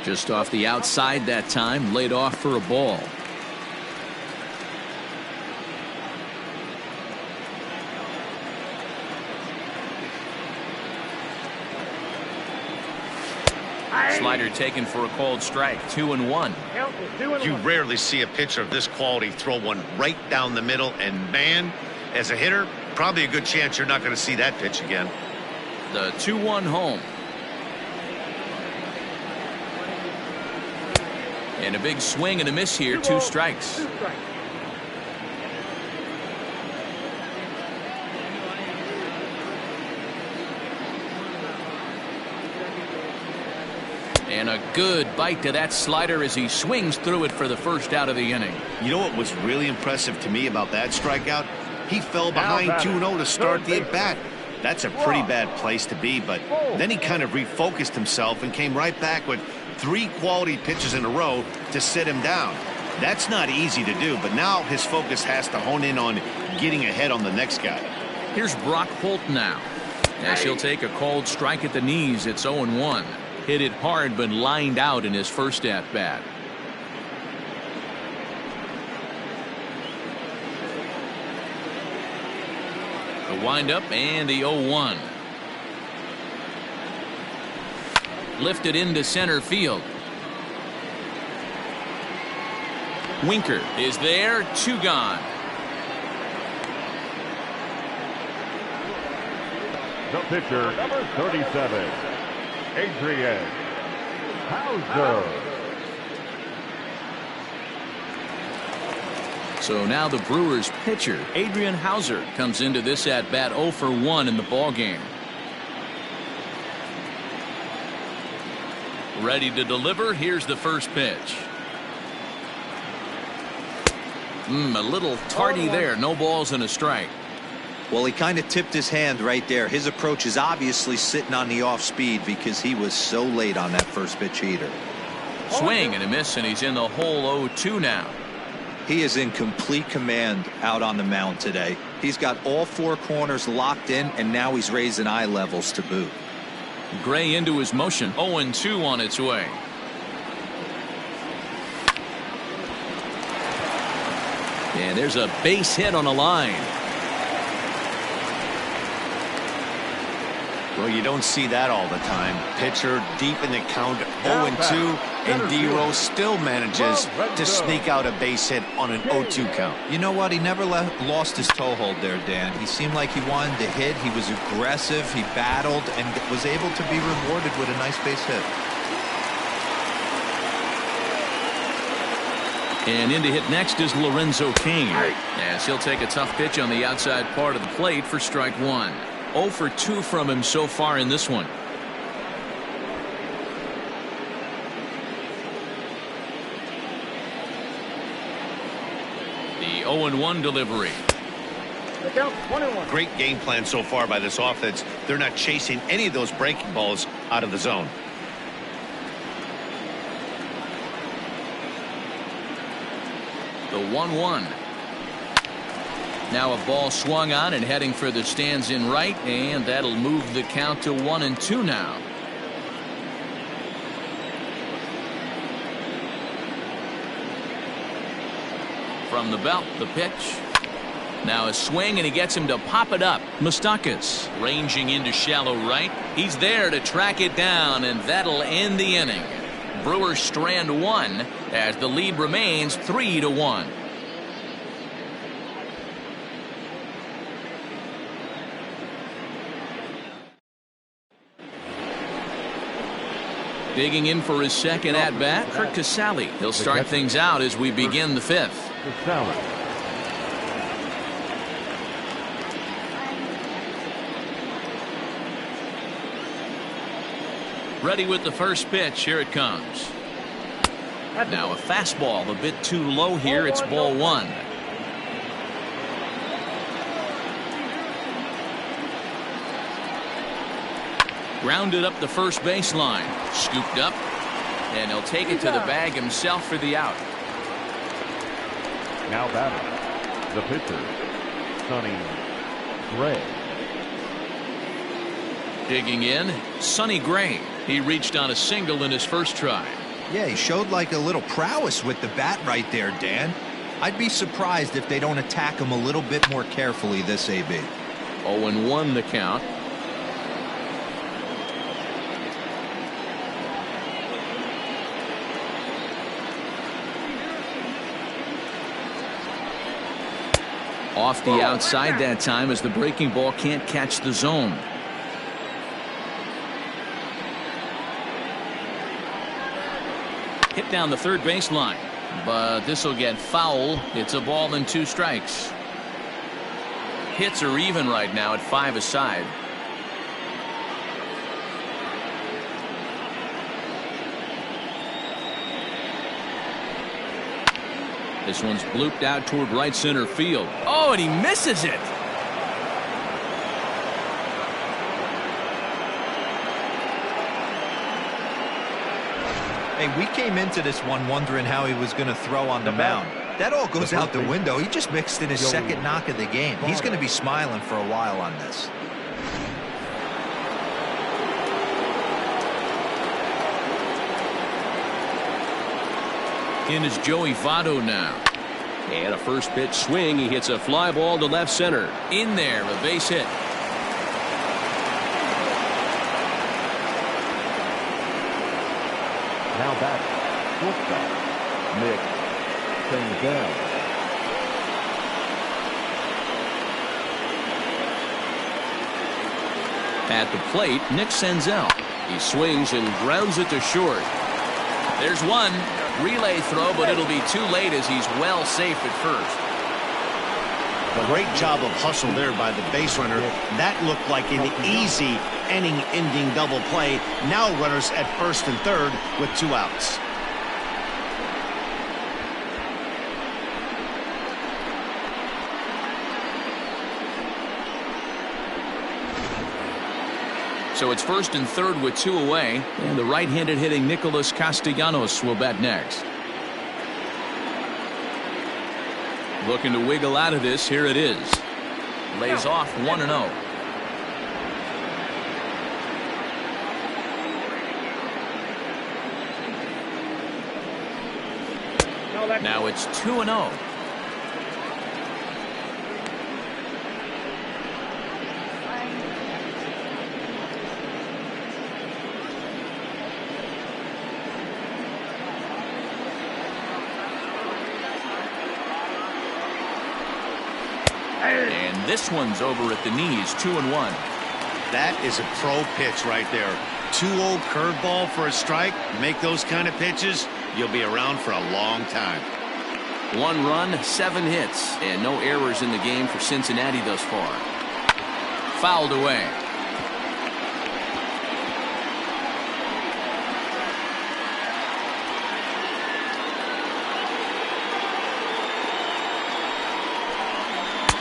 Just off the outside that time, laid off for a ball. Slider taken for a called strike. 2-1. You rarely see a pitcher of this quality throw one right down the middle, and man, as a hitter, probably a good chance you're not going to see that pitch again. The 2-1 home. And a big swing and a miss here. 2 strikes. And a good bite to that slider as he swings through it for the first out of the inning. You know what was really impressive to me about that strikeout? He fell behind 2-0 to start the at-bat. That's a pretty bad place to be, but then he kind of refocused himself and came right back with 3 quality pitches in a row to sit him down. That's not easy to do, but now his focus has to hone in on getting ahead on the next guy. Here's Brock Holt now, as he'll take a called strike at the knees. It's 0-1. Hit it hard, but lined out in his first at-bat. The windup and the 0-1. Lifted into center field. Winker is there. 2 gone. The pitcher, number 37, Adrian Hauser. So now the Brewers pitcher, Adrian Hauser, comes into this at-bat 0 for 1 in the ballgame. Ready to deliver. Here's the first pitch. A little tardy there. No balls and a strike. Well, he kind of tipped his hand right there. His approach is obviously sitting on the off speed because he was so late on that first pitch heater. Swing and a miss, and he's in the hole 0-2 now. He is in complete command out on the mound today. He's got all 4 corners locked in, and now he's raising eye levels to boot. Gray into his motion. 0-2 on its way. And there's a base hit on a line. Well, you don't see that all the time. Pitcher deep in the count, 0-2, and D-Rose still manages to sneak out a base hit on an 0-2 count. You know what? He never lost his toehold there, Dan. He seemed like he wanted to hit. He was aggressive. He battled and was able to be rewarded with a nice base hit. And in to hit next is Lorenzo Cain, as he'll take a tough pitch on the outside part of the plate for strike 1. 0 for 2 from him so far in this one. The 0-1 delivery. Great game plan so far by this offense. They're not chasing any of those breaking balls out of the zone. The 1-1. Now a ball swung on and heading for the stands in right, and that'll move the count to 1-2 now. From the belt, the pitch. Now a swing, and he gets him to pop it up. Moustakas ranging into shallow right. He's there to track it down, and that'll end the inning. Brewers strand 1 as the lead remains 3-1. Digging in for his second at-bat, Curt Casali. He'll start things out as we begin the 5th. Ready with the first pitch. Here it comes. Now a fastball a bit too low here. It's ball 1. Grounded up the first baseline. Scooped up. And he'll take it to the bag himself for the out. Now batting, the pitcher, Sonny Gray. Digging in, Sonny Gray. He reached on a single in his first try. Yeah, he showed like a little prowess with the bat right there, Dan. I'd be surprised if they don't attack him a little bit more carefully this AB. 0-1 the count. Off the outside that time as the breaking ball can't catch the zone. Hit down the third baseline, but this will get foul. It's a ball and 2 strikes. Hits are even right now at 5 aside. This one's blooped out toward right center field. Oh, and he misses it. Hey, we came into this one wondering how he was going to throw on the mound. That all goes out the window. He just mixed in his second knock of the game. He's going to be smiling for a while on this. In is Joey Votto now. And a first pitch swing. He hits a fly ball to left center. In there, a base hit. Now back, shortstop, Nick Senzel. At the plate, Nick Senzel. He swings and grounds it to short. There's one. Relay throw, but it'll be too late as he's well safe at first. A great job of hustle there by the base runner. That looked like an easy inning-ending double play. Now runners at first and third with 2 outs. So it's first and third with 2 away, and the right-handed hitting Nicholas Castellanos will bat next. Looking to wiggle out of this. Here it is. Lays off 1-0. Now it's 2-0. And this one's over at the knees, 2-1. That is a pro pitch right there. 2-0 curveball for a strike. Make those kind of pitches, you'll be around for a long time. 1 run, 7 hits, and no errors in the game for Cincinnati thus far. Fouled away.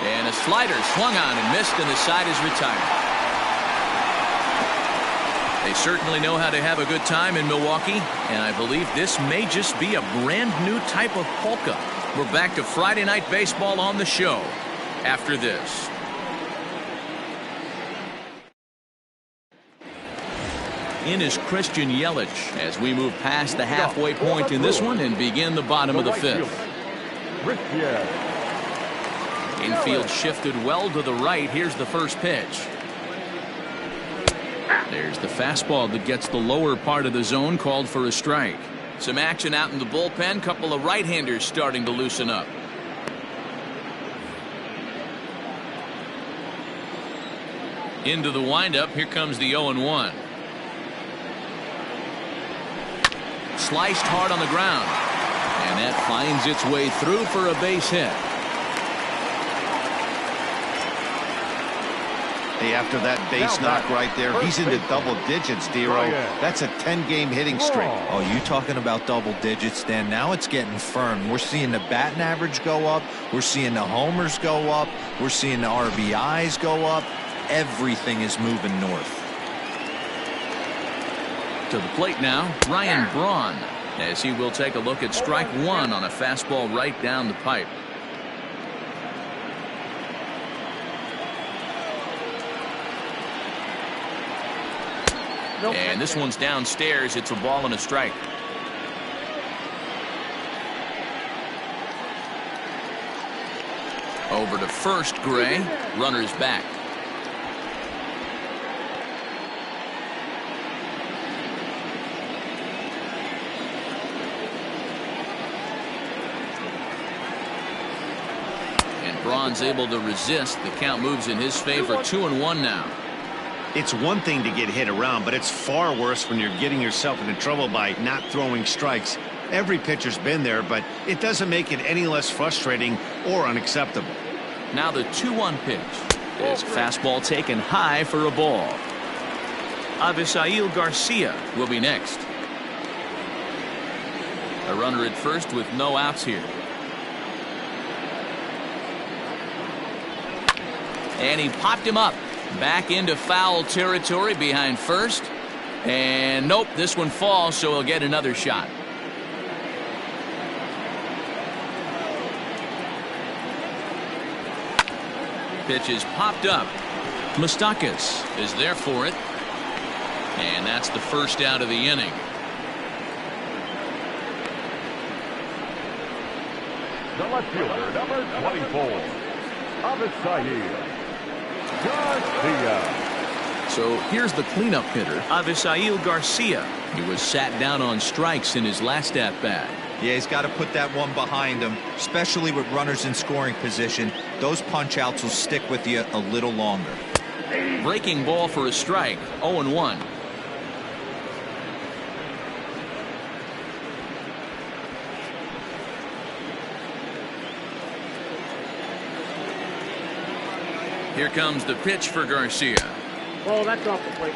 And a slider swung on and missed, and the side is retired. They certainly know how to have a good time in Milwaukee, and I believe this may just be a brand new type of polka. We're back to Friday Night Baseball on the show after this. In is Christian Yelich as we move past the halfway point in this one and begin the bottom of the 5th. Infield shifted well to the right. Here's the first pitch. There's the fastball that gets the lower part of the zone, called for a strike. Some action out in the bullpen. Couple of right-handers starting to loosen up. Into the windup. Here comes the 0-1. Sliced hard on the ground. And that finds its way through for a base hit. Hey, after that base knock right there, he's into double digits, Dero. That's a 10-game hitting streak. Oh, you talking about double digits, Dan? Now it's getting firm. We're seeing the batting average go up. We're seeing the homers go up. We're seeing the RBIs go up. Everything is moving north. To the plate now, Ryan Braun, as he will take a look at strike 1 on a fastball right down the pipe. And this one's downstairs. It's a ball and a strike. Over to first, Gray. Runner's back. And Braun's able to resist. The count moves in his favor. 2-1 now. It's one thing to get hit around, but it's far worse when you're getting yourself into trouble by not throwing strikes. Every pitcher's been there, but it doesn't make it any less frustrating or unacceptable. Now the 2-1 pitch. Is fastball taken high for a ball. Avisail Garcia will be next. A runner at first with no outs here. And he popped him up. Back into foul territory behind first. And nope, this one falls, so he'll get another shot. Pitch is popped up. Moustakas is there for it. And that's the first out of the inning. The left fielder, number 24, Avisail Garcia. So here's the cleanup hitter, Avisail Garcia. He was sat down on strikes in his last at-bat. Yeah, he's got to put that one behind him, especially with runners in scoring position. Those punch-outs will stick with you a little longer. Breaking ball for a strike, 0-1. Here comes the pitch for Garcia. Oh, that's off the plate.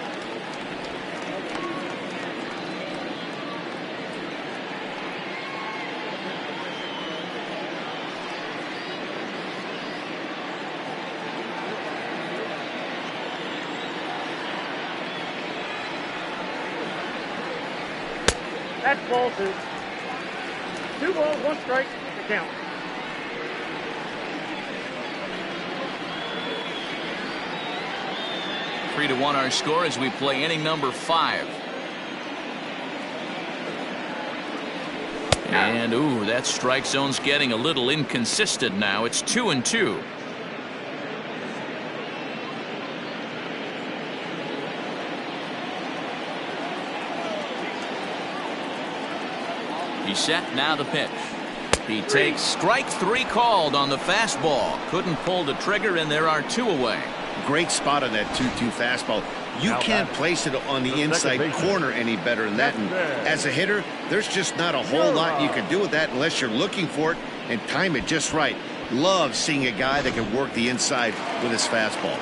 That's ball two. 2 balls, 1 strike to count. Three to 1 our score as we play inning number 5. And ooh, that strike zone's getting a little inconsistent now. It's 2-2. He's set, now the pitch. He takes strike 3 called on the fastball. Couldn't pull the trigger, and there are 2 away. Great spot on that 2-2 fastball. You can't place it on the inside corner any better than that. And as a hitter, there's just not a whole lot you can do with that unless you're looking for it and time it just right. Love seeing a guy that can work the inside with his fastball.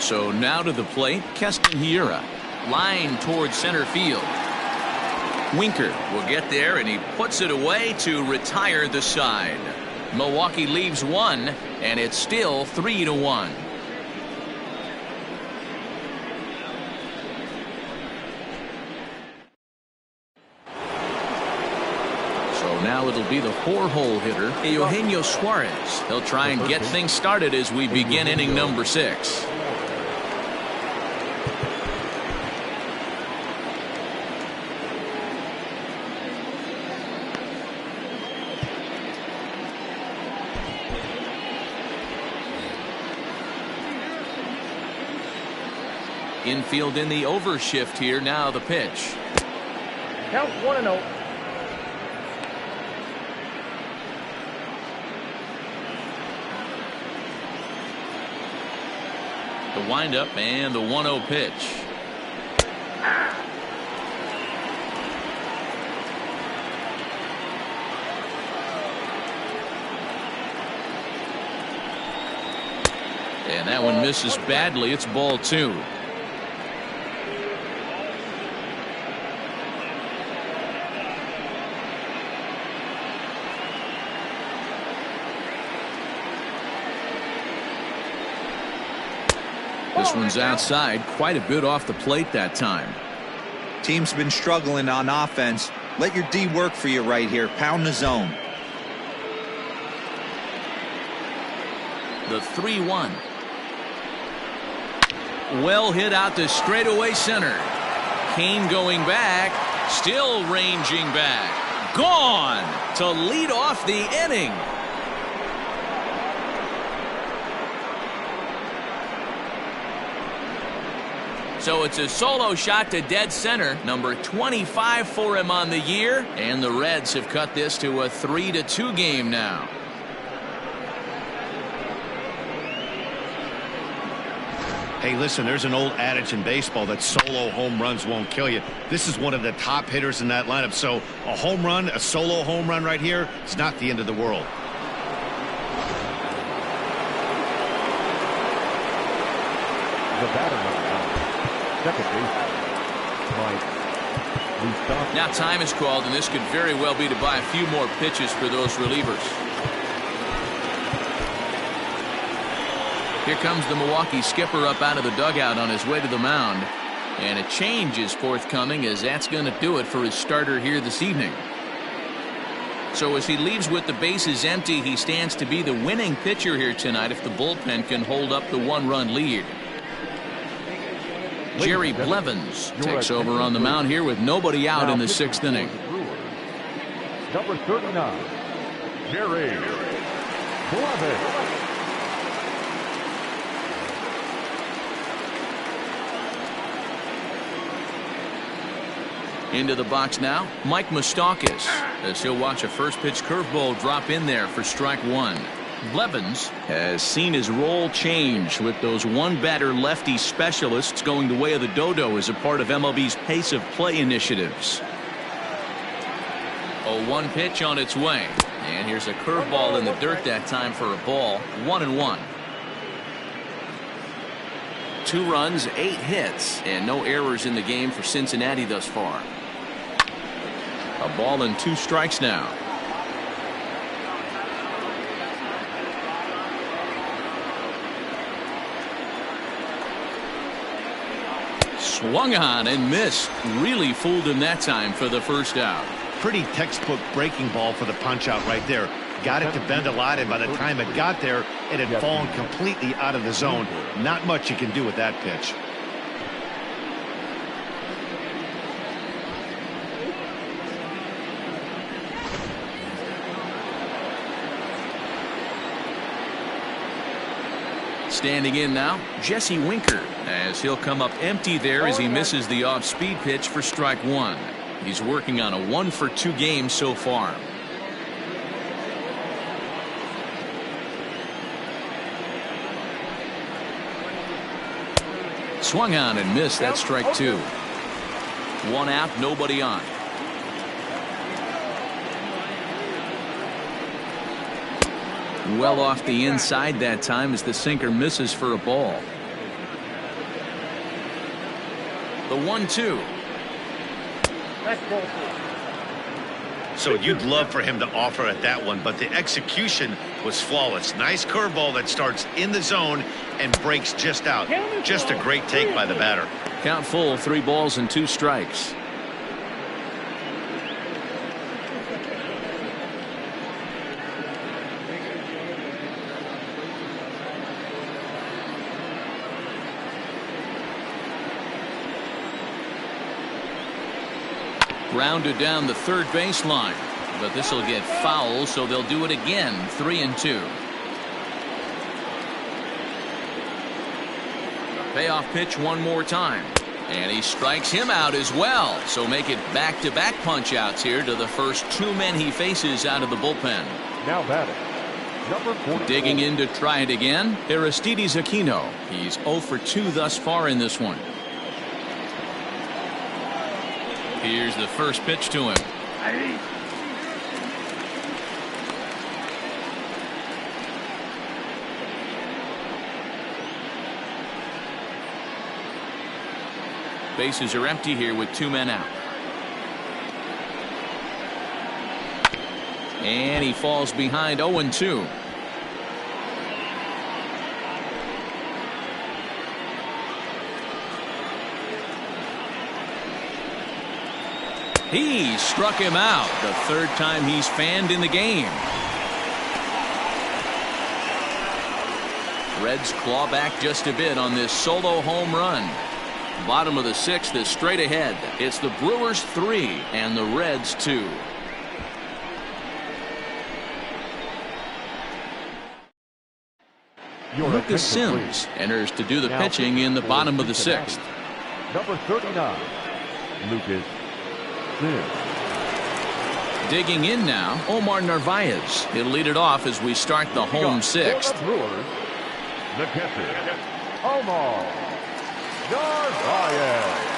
So now to the plate, Keston Hiura. Line towards center field. Winker will get there, and he puts it away to retire the side. Milwaukee leaves 1, and it's still 3-1. So now it'll be the 4-hole hitter, Eugenio Suarez. He'll try and get things started as we begin inning number 6. Infield in the overshift here. Now the pitch. Count 1-0. The windup and the 1-0 pitch. And that one misses badly. It's ball 2. This one's outside, quite a bit off the plate that time. Team's been struggling on offense. Let your D work for you right here. Pound the zone. The 3-1. Well hit out to straightaway center. Kane going back, still ranging back. Gone to lead off the inning. So it's a solo shot to dead center, number 25 for him on the year, and the Reds have cut this to a 3-2 game now. Hey, listen, there's an old adage in baseball that solo home runs won't kill you. This is one of the top hitters in that lineup, so a home run, a solo home run right here, it's not the end of the world. The batter number 9. Second baseman, Mike. Now time is called, and this could very well be to buy a few more pitches for those relievers. Here comes the Milwaukee skipper up out of the dugout on his way to the mound. And a change is forthcoming, as that's going to do it for his starter here this evening. So as he leaves with the bases empty, he stands to be the winning pitcher here tonight if the bullpen can hold up the one-run lead. Jerry Blevins takes over on the mound here with nobody out in the 6th inning. Number 39, Jerry Blevins. Into the box now, Mike Moustakas, as he'll watch a first pitch curveball drop in there for strike one. Blevins has seen his role change with those one-batter lefty specialists going the way of the dodo as a part of MLB's pace of play initiatives. A 1 pitch on its way, and here's a curveball in the dirt that time for a ball. 1-1. 2 runs, 8 hits, and no errors in the game for Cincinnati thus far. A ball and 2 strikes now. Swung on and missed. Really fooled him that time for the first out. Pretty textbook breaking ball for the punch out right there. Got it to bend a lot, and by the time it got there, it had fallen completely out of the zone. Not much you can do with that pitch. Standing in now, Jesse Winker, as he'll come up empty there as he misses the off-speed pitch for strike one. He's working on a 1-for-2 game so far. Swung on and missed. That's strike 2. 1 out, nobody on. Well off the inside that time as the sinker misses for a ball. The 1-2. So you'd love for him to offer at that one, but the execution was flawless. Nice curveball that starts in the zone and breaks just out. Just a great take by the batter. Count full, 3 balls and 2 strikes. Grounded down the third baseline, but this will get foul, so they'll do it again. 3-2. Payoff pitch one more time, and he strikes him out as well. So make it back-to-back punch-outs here to the first 2 men he faces out of the bullpen. Now batting, number 44. Digging in to try it again, Aristides Aquino. He's 0 for 2 thus far in this one. Here's the first pitch to him. Bases are empty here with 2 men out. And he falls behind 0-2. He struck him out, the 3rd time he's fanned in the game. Reds claw back just a bit on this solo home run. Bottom of the 6th is straight ahead. It's the Brewers 3 and the Reds 2. Lucas Sims enters to do the pitching in the bottom of the 6th. Number 39, Lucas Sims. Digging in now, Omar Narvaez. He'll lead it off as we start the home 6th. For the Brewers, the catcher, Omar Narvaez.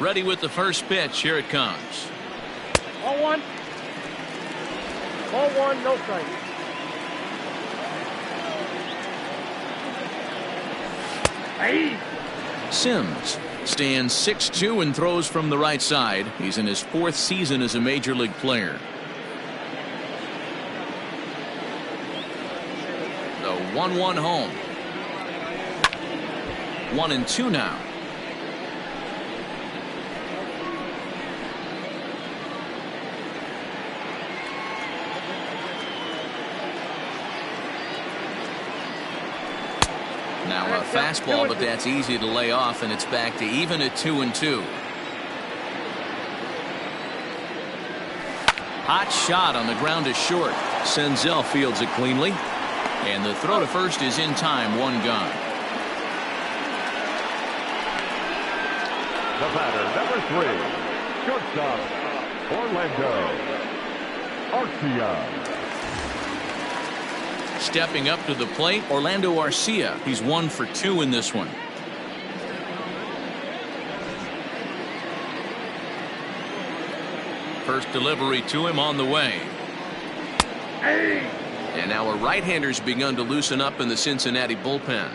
Ready with the first pitch. Here it comes. 0-1. 0-1, no strike. Hey. Sims stands 6'2" and throws from the right side. He's in his 4th season as a major league player. The 1-1 home. 1-2 now. Now a fastball, but that's easy to lay off, and it's back to even at 2-2. Hot shot on the ground is short. Senzel fields it cleanly, and the throw to first is in time. 1 gone. The batter, number 3, shortstop, Orlando Arcia. Stepping up to the plate, Orlando Arcia. He's 1 for 2 in this one. First delivery to him on the way. And now a right-hander's begun to loosen up in the Cincinnati bullpen.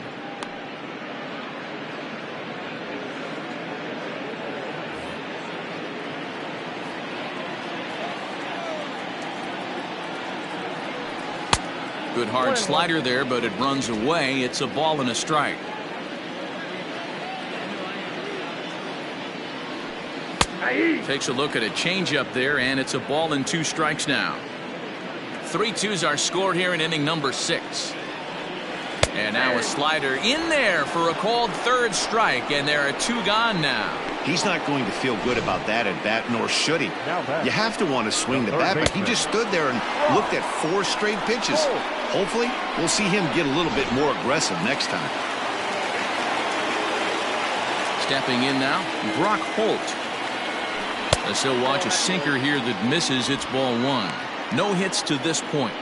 Good hard slider there, but it runs away. It's a ball and a strike. Takes a look at a changeup there, and it's a ball and 2 strikes now. 3-2s are scored here in inning number 6. And now a slider in there for a called 3rd strike, and there are 2 gone now. He's not going to feel good about that at bat, nor should he. You have to want to swing the bat, but he just stood there and looked at 4 straight pitches. Hopefully, we'll see him get a little bit more aggressive next time. Stepping in now, Brock Holt. As he'll watch a sinker here that misses. It's ball 1. No hits to this point.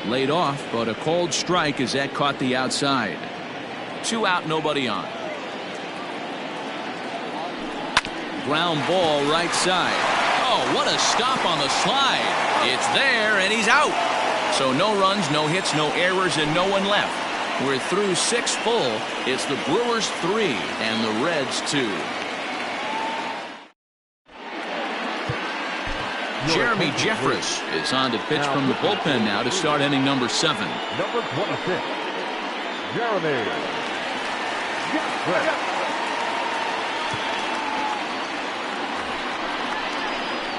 Laid off, but a called strike as that caught the outside. 2 out, nobody on. Ground ball right side. Oh, what a stop on the slide. It's there, and he's out. So no runs, no hits, no errors, and no one left. We're through 6 full. It's the Brewers 3 and the Reds 2. Jeremy Jeffress is on to pitch from the bullpen now to start inning number 7. Number 26, Jeremy Jeffress.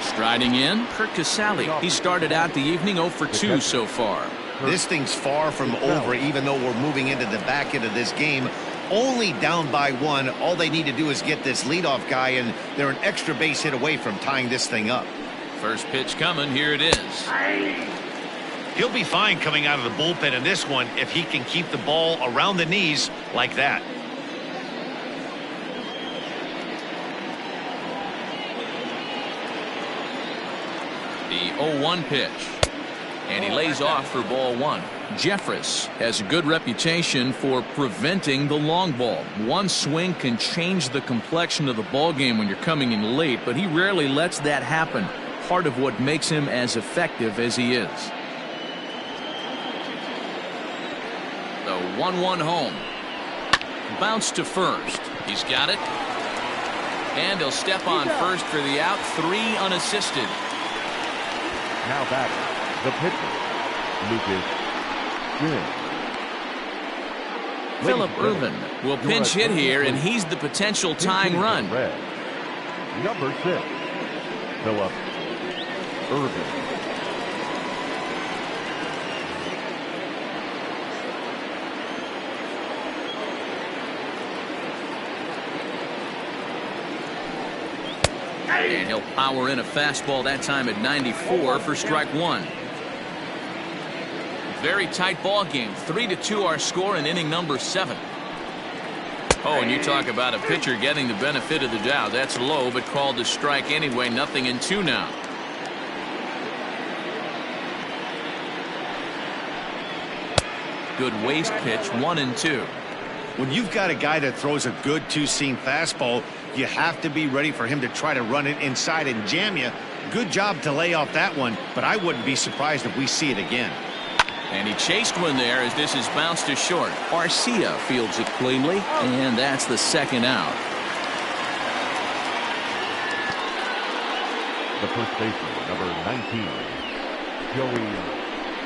Striding in, Kurt Casale. He started out the evening 0 for 2 so far. This thing's far from over, even though we're moving into the back end of this game. Only down by 1. All they need to do is get this leadoff guy, and they're an extra base hit away from tying this thing up. First pitch coming. Here it is. He'll be fine coming out of the bullpen in this one if he can keep the ball around the knees like that. The 0-1 pitch. And he lays off for ball 1. Jeffress has a good reputation for preventing the long ball. One swing can change the complexion of the ball game when you're coming in late, but he rarely lets that happen. Part of what makes him as effective as he is. The 1-1 home. Bounce to first. He's got it. And he'll step on first for the out, 3 unassisted. Now batting, the pitcher, Lucas CIN. Phillip Ervin will pinch hit here, and he's the potential tying run. Number 6, Phillip Ervin. And he'll power in a fastball that time at 94 for strike 1. Very tight ball game. 3-2 our score in inning number 7. Oh, and you talk about a pitcher getting the benefit of the doubt. That's low, but called a strike anyway. 0-2 now. Good waist pitch, 1-2. When you've got a guy that throws a good two-seam fastball, you have to be ready for him to try to run it inside and jam you. Good job to lay off that one, but I wouldn't be surprised if we see it again. And he chased one there as this is bounced to short. Arcia fields it cleanly, and that's the second out. The first baseman, number 19, Joey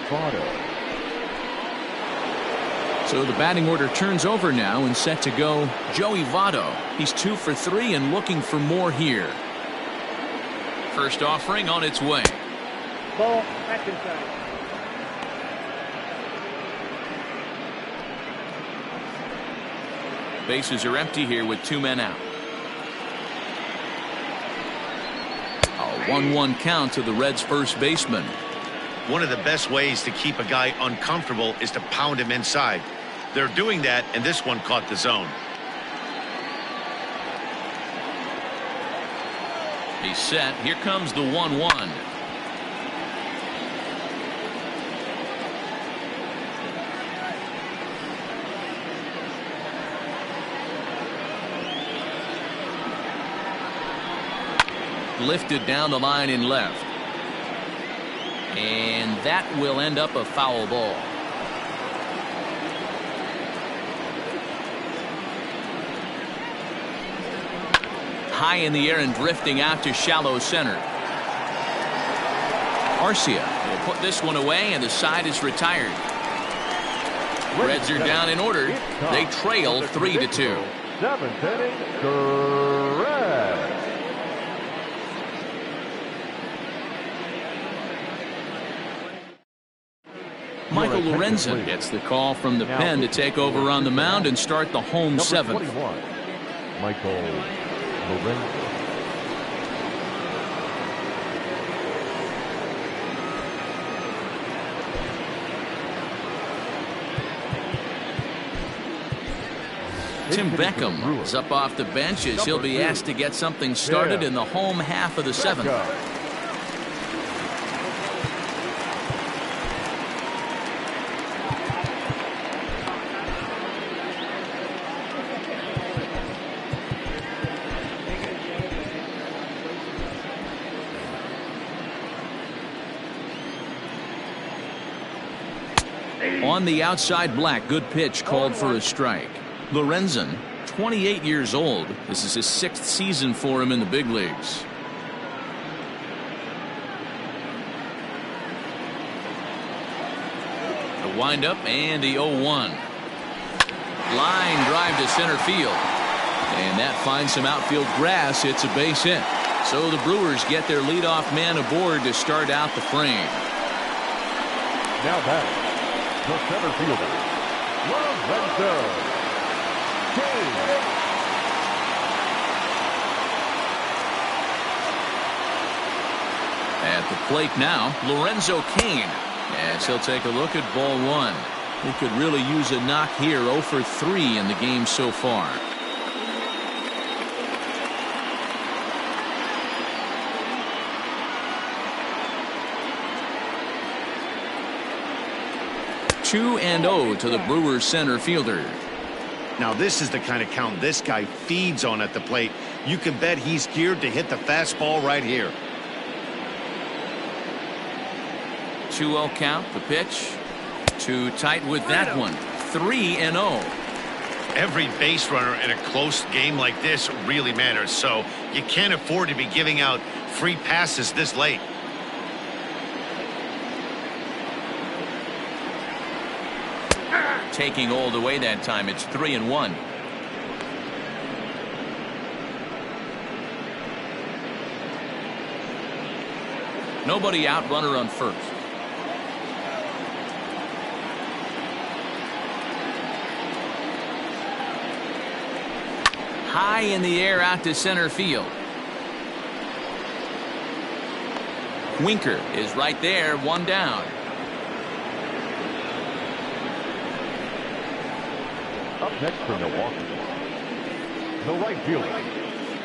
Votto. So the batting order turns over now and set to go Joey Votto. He's 2 for 3 and looking for more here. First offering on its way. Ball, back inside. Bases are empty here with 2 men out. A 1-1 count to the Reds' first baseman. One of the best ways to keep a guy uncomfortable is to pound him inside. They're doing that, and this one caught the zone. He's set. Here comes the 1-1. Lifted down the line in left. And that will end up a foul ball. High in the air and drifting out to shallow center. Arcia will put this one away, and the side is retired. Reds are down in order. They trail 3-2. 7th inning, correct. Michael Lorenzen gets the call from the pen to take over on the mound and start the home 7th. Michael Lorenzen. Tim Beckham is up off the bench as he'll be asked to get something started in the home half of the 7th. On the outside, Black. Good pitch called for a strike. Lorenzen, 28 years old. This is his 6th season for him in the big leagues. The windup and the 0-1. Line drive to center field. And that finds some outfield grass. It's a base hit. So the Brewers get their leadoff man aboard to start out the frame. Now back. The center fielder, Lorenzo Kane. At the plate now, Lorenzo Kane. As he'll take a look at ball 1. He could really use a knock here. 0 for 3 in the game so far. Two and 0 to the Brewers center fielder. Now this is the kind of count this guy feeds on at the plate. You can bet he's geared to hit the fastball right here. 2-0 count. The pitch. Too tight with that one. 3 and 0. Every base runner in a close game like this really matters, so you can't afford to be giving out free passes this late. Taking all the way that time. It's 3-1. Nobody out, runner on first. High in the air out to center field. Winker is right there, one down. Up next for Milwaukee, the right fielder,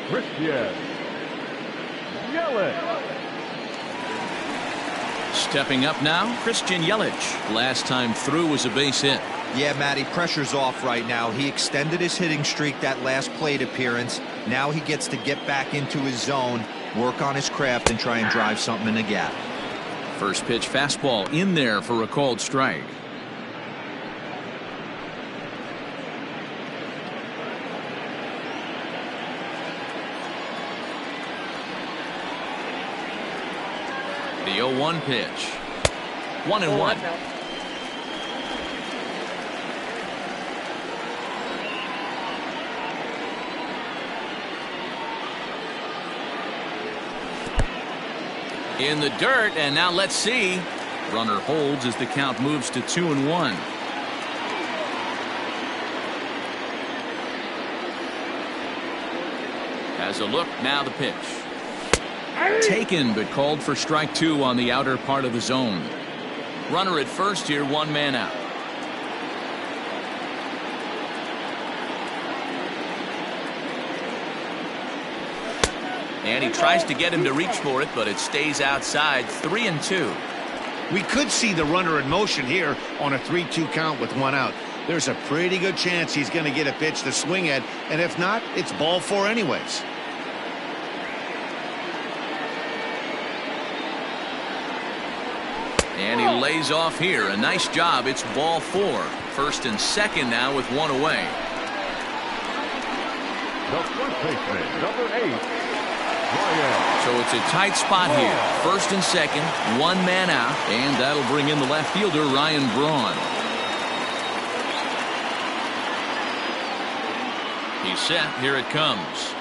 Christian Yelich. Stepping up now, Christian Yelich. Last time through was a base hit. Yeah, Matty, pressure's off right now. He extended his hitting streak that last plate appearance. Now he gets to get back into his zone, work on his craft, and try and drive something in the gap. First pitch fastball in there for a called strike. The 0-1 pitch. 1-1. In the dirt, and now let's see. Runner holds as the count moves to 2-1. Has a look, now the pitch. Taken, but called for strike two on the outer part of the zone. Runner at first here, one man out. And he tries to get him to reach for it, but it stays outside. 3-2. We could see the runner in motion here on a 3-2 count with one out. There's a pretty good chance he's going to get a pitch to swing at, and if not, it's ball four anyways. And he lays off here. A nice job. It's ball four. First and second now with one away. The first baseman, number 8, Ryan. So it's a tight spot here. First and second, one man out, and that'll bring in the left fielder, Ryan Braun. He's set. Here it comes.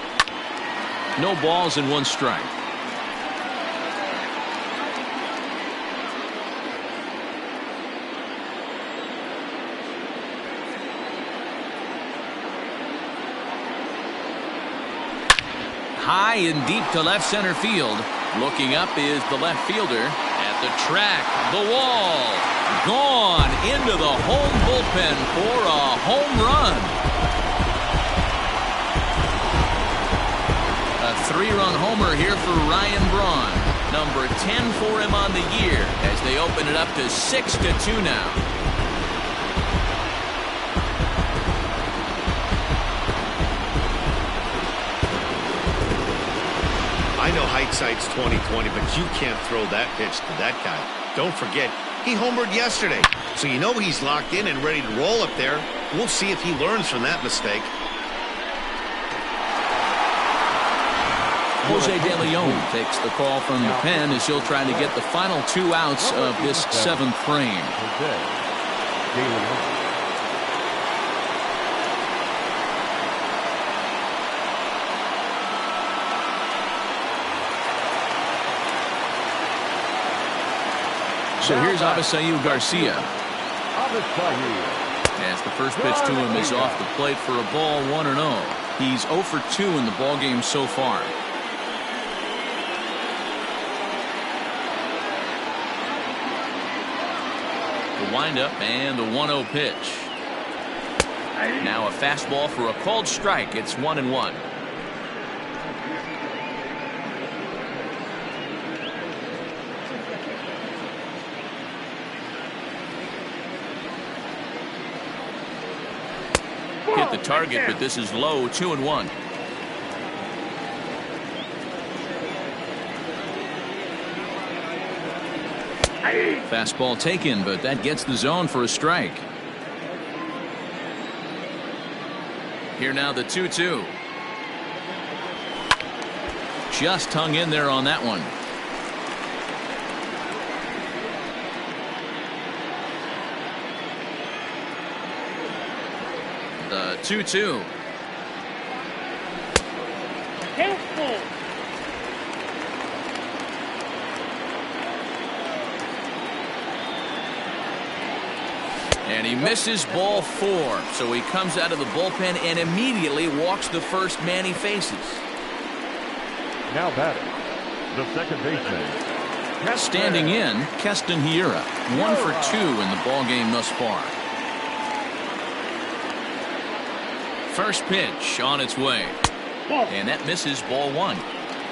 No balls and one strike. High and deep to left center field. Looking up is the left fielder. At the track, the wall. Gone into the home bullpen for a home run. A 3-run homer here for Ryan Braun. Number 10 for him on the year as they open it up to 6-2 now. I know hindsight's 20/20, but you can't throw that pitch to that guy. Don't forget, he homered yesterday, so you know he's locked in and ready to roll up there. We'll see if he learns from that mistake. Jose De Leon takes the call from the pen as he'll try to get the final 2 outs of this 7th frame. Jose De Leon. So here's Avisail Garcia. As the first pitch to him is off the plate for a ball, 1-0. He's 0 for 2 in the ballgame so far. The windup and the 1-0 pitch. Now a fastball for a called strike. It's 1-1. Hit the target, but this is low. 2-1. Fastball taken, but that gets the zone for a strike. Here now the 2-2. Just hung in there on that one. The 2-2. Careful. And he misses ball 4. So he comes out of the bullpen and immediately walks the first man he faces. Now batting, the second baseman. Standing in, Keston Hiura, 1 for 2 in the ball game thus far. First pitch on its way. Ball. And that misses ball 1.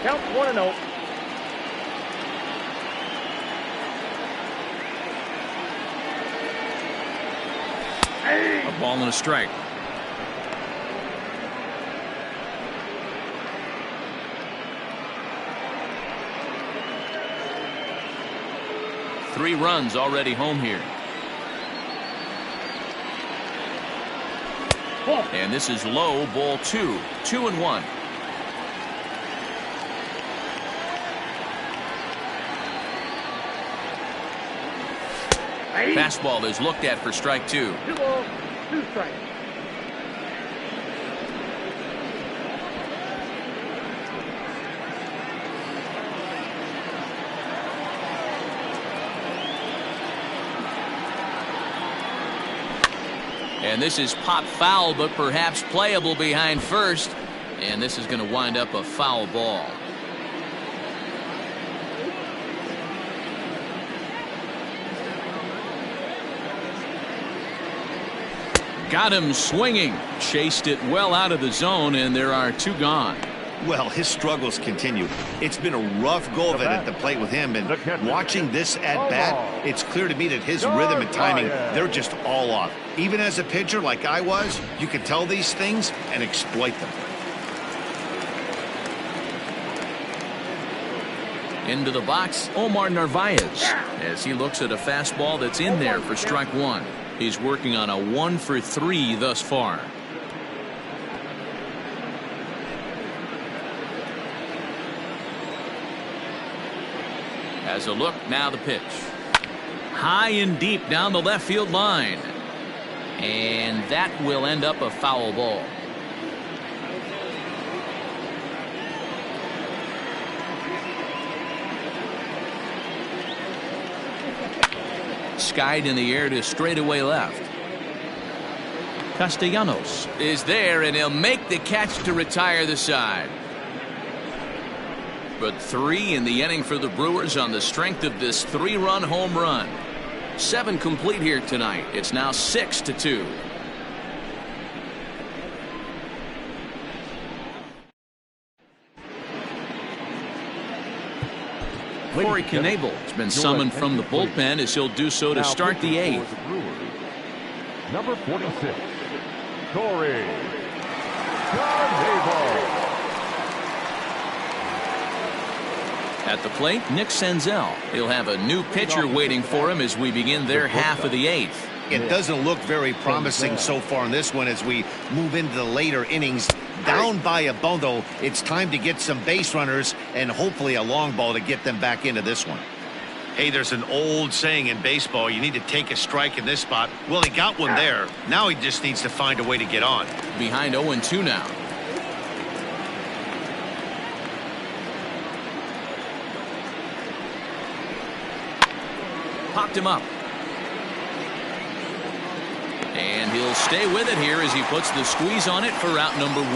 Count 1-0. A ball and a strike. Three runs already home here. Ball. And this is low, ball 2. 2-1. Fastball is looked at for strike 2. 2 balls, 2 strikes. And this is pop foul, but perhaps playable behind first. And this is going to wind up a foul ball. Got him swinging. Chased it well out of the zone, and there are 2 gone. Well, his struggles continue. It's been a rough go of it at the plate with him, and watching this at bat, it's clear to me that his rhythm and timing, they're just all off. Even as a pitcher like I was, you can tell these things and exploit them. Into the box, Omar Narvaez, as he looks at a fastball that's in there for strike 1. He's working on a 1 for 3 thus far. As a look, now the pitch. High and deep down the left field line. And that will end up a foul ball. Skied in the air to straightaway left. Castellanos is there, and he'll make the catch to retire the side. But 3 in the inning for the Brewers on the strength of this 3-run home run. 7 complete here tonight. It's now 6-2. Corey Knebel has been summoned from the bullpen, as he'll do so to start the 8th. Number 46, Corey Knebel. At the plate, Nick Senzel. He'll have a new pitcher waiting for him as we begin their half of the 8th. It doesn't look very promising so far in this one as we move into the later innings. Down by a bundle, it's time to get some base runners and hopefully a long ball to get them back into this one. Hey, there's an old saying in baseball, you need to take a strike in this spot. Well, he got one there. Now he just needs to find a way to get on. Behind 0-2 now. Popped him up. And he'll stay with it here as he puts the squeeze on it for route number 1.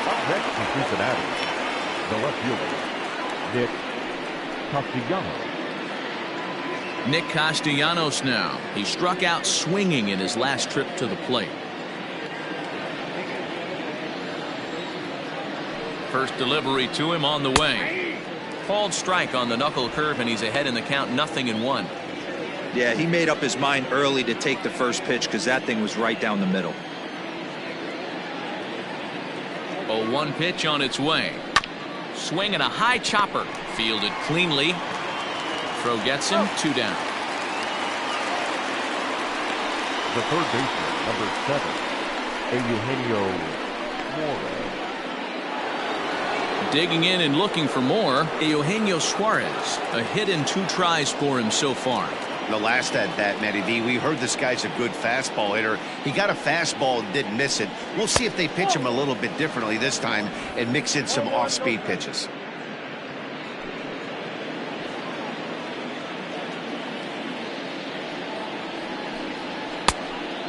Up next from Cincinnati, the left fielder, Nick Castellanos. Nick Castellanos now. He struck out swinging in his last trip to the plate. First delivery to him on the way. Called strike on the knuckle curve, and he's ahead in the count, 0-1. Yeah, he made up his mind early to take the first pitch because that thing was right down the middle. 0-1 pitch on its way. Swinging a high chopper. Fielded cleanly. Throw gets him, 2 down. The third baseman, number 7, Eugenio Suarez. Digging in and looking for more, Eugenio Suarez. A hit and 2 tries for him so far. The last at bat, Matty D, we heard this guy's a good fastball hitter. He got a fastball and didn't miss it. We'll see if they pitch him a little bit differently this time and mix in some off-speed pitches.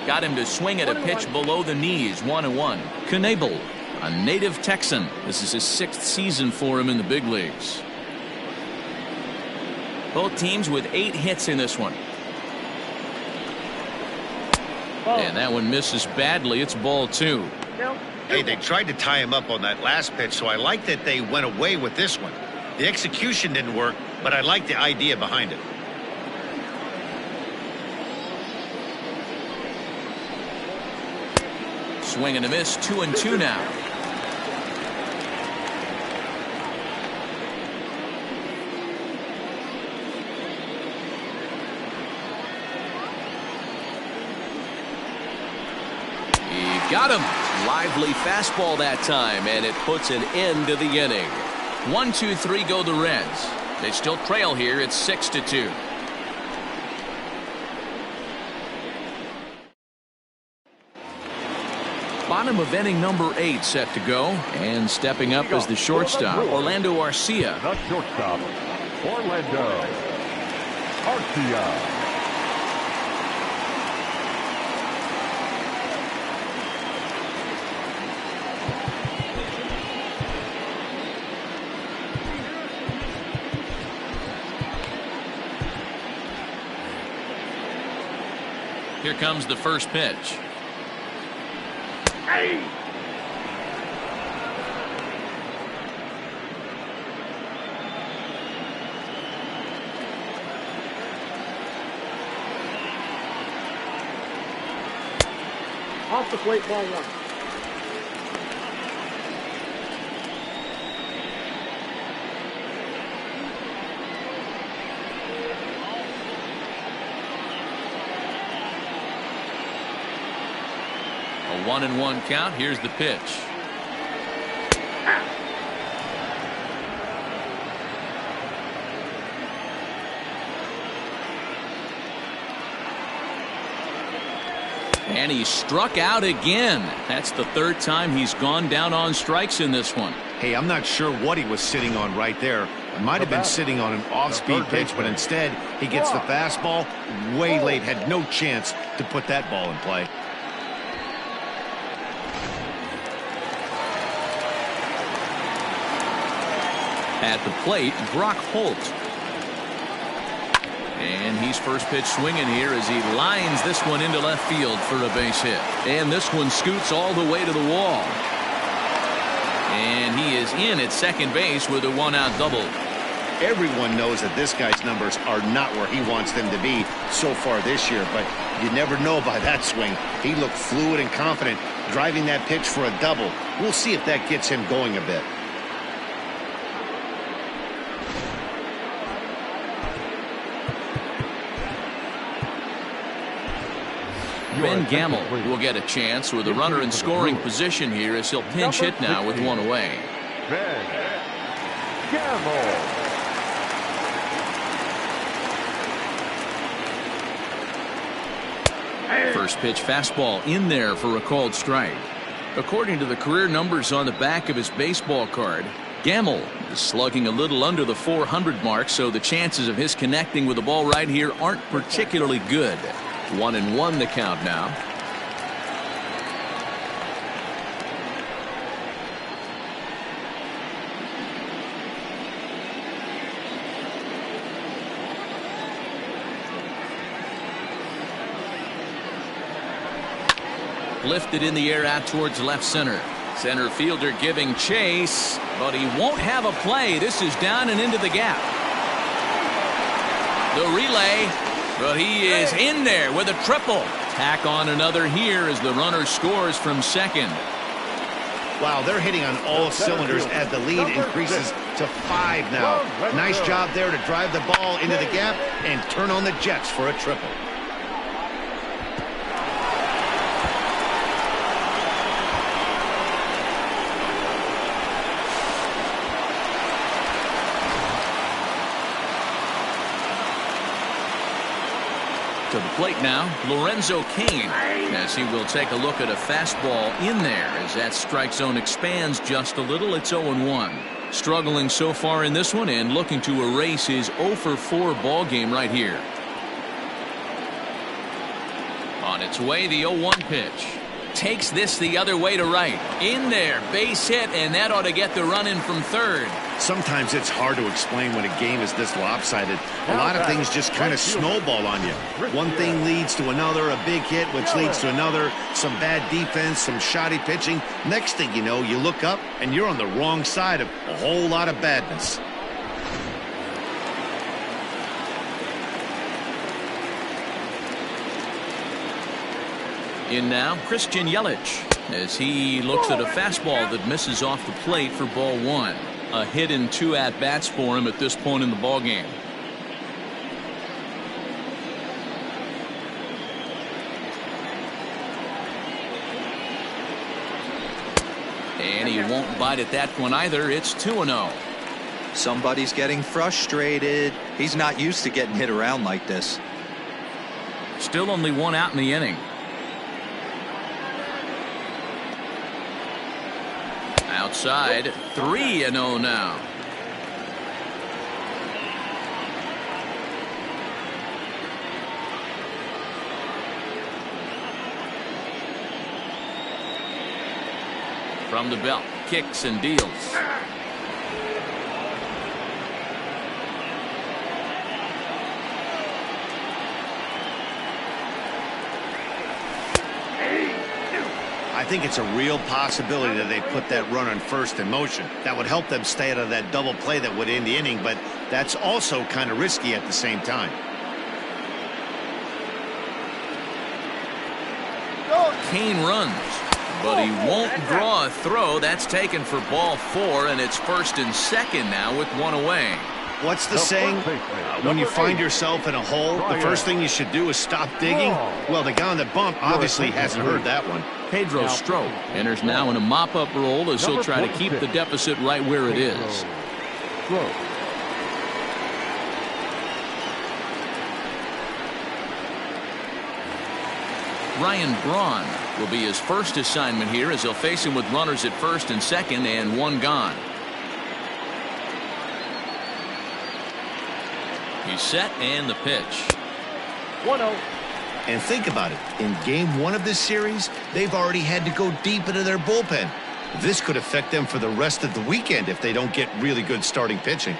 Got him to swing at a pitch below the knees. 1-1. Knebel, a native Texan. This is his 6th season for him in the big leagues. Both teams with 8 hits in this one. And that one misses badly. It's ball 2. Hey, they tried to tie him up on that last pitch, so I like that they went away with this one. The execution didn't work, but I like the idea behind it. Swing and a miss. 2-2 now. He got him. Lively fastball that time, and it puts an end to the inning. 1-2-3 go the Reds. They still trail here. It's 6-2. Bottom of inning number 8 set to go, and stepping up as the shortstop, Orlando Arcia. The shortstop, Orlando Arcia. Here comes the first pitch. Hey! Off the plate, ball 1. A 1-1 count. Here's the pitch. And he struck out again. That's the 3rd time he's gone down on strikes in this one. Hey, I'm not sure what he was sitting on right there. It might have been sitting on an off-speed pitch, but instead he gets the fastball way late. Had no chance to put that ball in play. At the plate, Brock Holt. And he's first pitch swinging here as he lines this one into left field for a base hit. And this one scoots all the way to the wall. And he is in at second base with a 1-out double. Everyone knows that this guy's numbers are not where he wants them to be so far this year, but you never know by that swing. He looked fluid and confident driving that pitch for a double. We'll see if that gets him going a bit. Ben Gamble will get a chance with a runner in scoring position here as he'll pinch hit now with 1 away. Ben Gamble. First pitch fastball in there for a called strike. According to the career numbers on the back of his baseball card, Gamble is slugging a little under the 400 mark, so the chances of his connecting with the ball right here aren't particularly good. 1-1 the count now. Lifted in the air out towards left center. Center fielder giving chase, but he won't have a play. This is down and into the gap. The relay. But he is in there with a triple. Tack on another here as the runner scores from second. Wow, they're hitting on all cylinders as the lead increases to 5 now. Nice job there to drive the ball into the gap and turn on the Jets for a triple. To the plate now, Lorenzo Cain, as he will take a look at a fastball in there as that strike zone expands just a little. It's 0-1. Struggling so far in this one and looking to erase his 0-for-4 ball game right here. On its way, the 0-1 pitch. Takes this the other way to right. In there, base hit, and that ought to get the run in from third. Sometimes it's hard to explain when a game is this lopsided. A lot of things just kind of snowball on you. One thing leads to another, a big hit, which leads to another, some bad defense, some shoddy pitching. Next thing you know, you look up and you're on the wrong side of a whole lot of badness. In now, Christian Yelich, as he looks at a fastball that misses off the plate for ball one. A hit in 2 at-bats for him at this point in the ball game. And he won't bite at that one either. It's 2-0. Somebody's getting frustrated. He's not used to getting hit around like this. Still only 1 out in the inning. Outside, 3-0 now. From the belt, kicks and deals. I think it's a real possibility that they put that run on first in motion. That would help them stay out of that double play that would end the inning, but that's also kind of risky at the same time. Cain runs, but he won't draw a throw. That's taken for ball 4, and it's first and second now with 1 away. What's the saying? When you find yourself in a hole, the first thing you should do is stop digging. Well, the guy on the bump obviously hasn't heard that one. Pedro Strop enters now in a mop-up role as he'll try to keep the deficit right where it is. Ryan Braun will be his first assignment here as he'll face him with runners at first and second and 1 gone. He's set and the pitch. 1-0. And think about it. In game 1 of this series, they've already had to go deep into their bullpen. This could affect them for the rest of the weekend if they don't get really good starting pitching.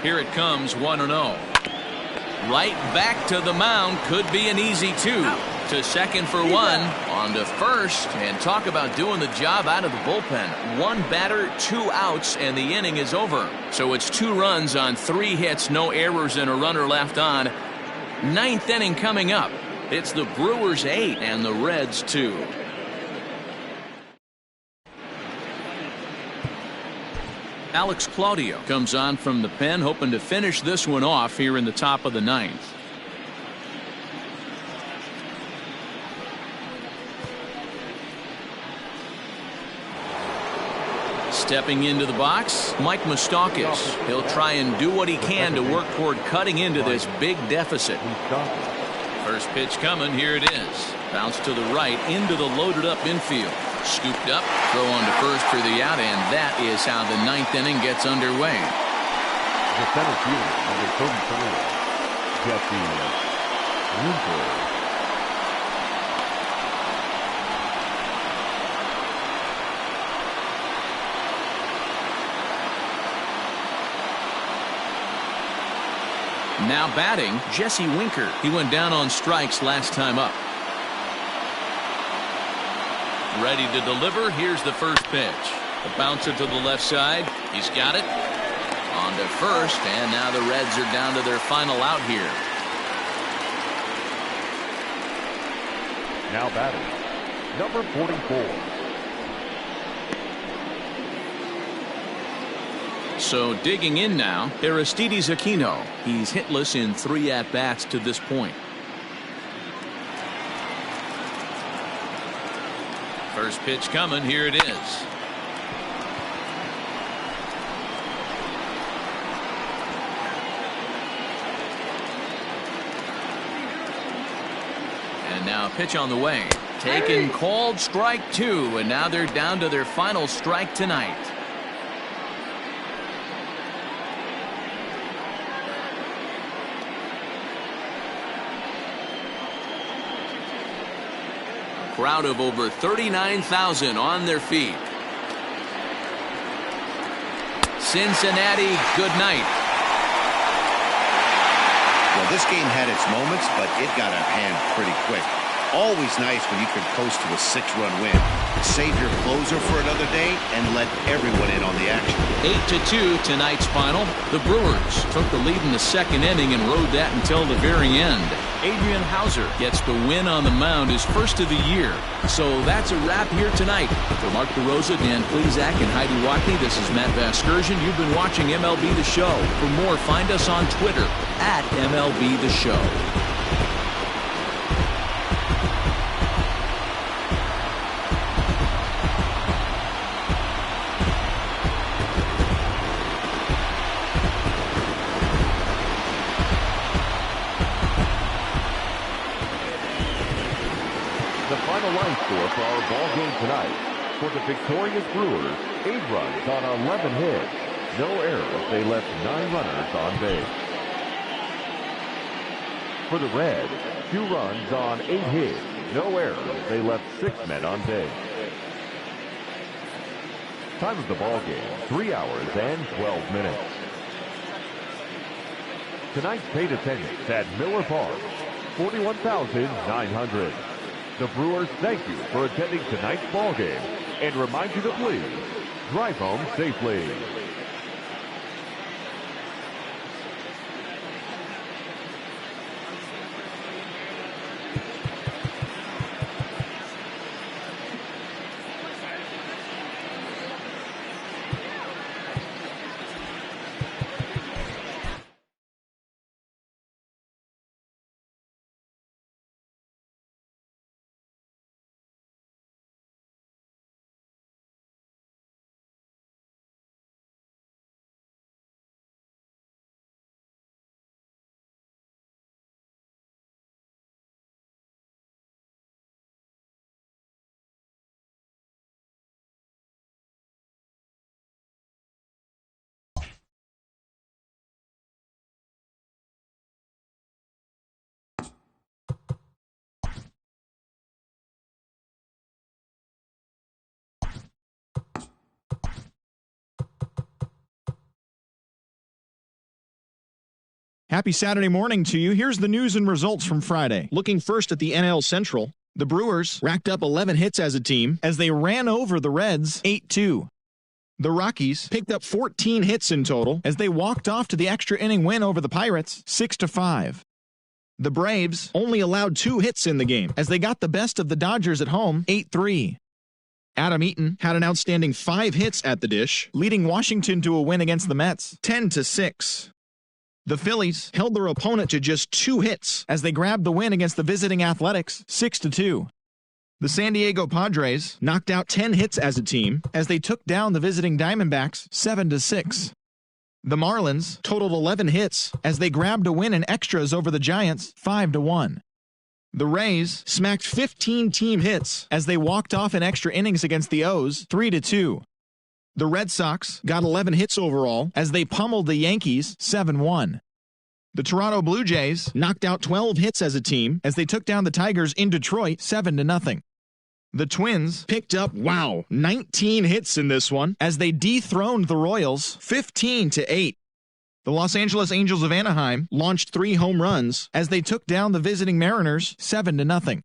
Here it comes, 1-0. Right back to the mound. Could be an easy 2. To second for 1. On to first. And talk about doing the job out of the bullpen. 1 batter, 2 outs, and the inning is over. So it's 2 runs on 3 hits, no errors, and a runner left on. 9th inning coming up. It's the Brewers 8 and the Reds 2. Alex Claudio comes on from the pen, hoping to finish this one off here in the top of the 9th. Stepping into the box, Mike Moustakas. He'll try and do what he can to work toward cutting into this big deficit. First pitch coming. Here it is. Bounce to the right into the loaded up infield. Scooped up, throw on to first for the out, and that is how the 9th inning gets underway. The center fielder, number 33, Jesse Winker. Now batting, Jesse Winker. He went down on strikes last time up. Ready to deliver. Here's the first pitch. The bouncer to the left side. He's got it. On to first, and now the Reds are down to their final out here. Now batting, number 44. So digging in now, Aristides Aquino. He's hitless in 3 at-bats to this point. First pitch coming. Here it is. And now a pitch on the way. Taken, called, strike two, and now they're down to their final strike tonight. A crowd of over 39,000 on their feet. Cincinnati, good night. Well, this game had its moments, but it got out of hand pretty quick. Always nice when you can coast to a 6-run win. Save your closer for another day and let everyone in on the action. 8-2 tonight's final. The Brewers took the lead in the second inning and rode that until the very end. Adrian Hauser gets the win on the mound, his first of the year. So that's a wrap here tonight. For Mark DeRosa, Dan Plezak, and Heidi Watney, this is Matt Vasgersian. You've been watching MLB The Show. For more, find us on Twitter at MLB The Show. Score for our ball game tonight. For the victorious Brewers, 8 runs on 11 hits. No errors. They left 9 runners on base. For the Reds, 2 runs on 8 hits. No errors. They left 6 men on base. Time of the ball game, 3 hours and 12 minutes. Tonight's paid attendance at Miller Park, 41,900. The Brewers thank you for attending tonight's ball game and remind you to please drive home safely. Happy Saturday morning to you. Here's the news and results from Friday. Looking first at the NL Central, the Brewers racked up 11 hits as a team as they ran over the Reds 8-2. The Rockies picked up 14 hits in total as they walked off to the extra inning win over the Pirates 6-5. The Braves only allowed 2 hits in the game as they got the best of the Dodgers at home 8-3. Adam Eaton had an outstanding 5 hits at the dish, leading Washington to a win against the Mets 10-6. The Phillies held their opponent to just 2 hits as they grabbed the win against the visiting Athletics 6-2. The San Diego Padres knocked out 10 hits as a team as they took down the visiting Diamondbacks 7-6. The Marlins totaled 11 hits as they grabbed a win in extras over the Giants 5-1. The Rays smacked 15 team hits as they walked off in extra innings against the O's 3-2. The Red Sox got 11 hits overall as they pummeled the Yankees 7-1. The Toronto Blue Jays knocked out 12 hits as a team as they took down the Tigers in Detroit 7-0. The Twins picked up, 19 hits in this one as they dethroned the Royals 15-8. The Los Angeles Angels of Anaheim launched 3 home runs as they took down the visiting Mariners 7-0.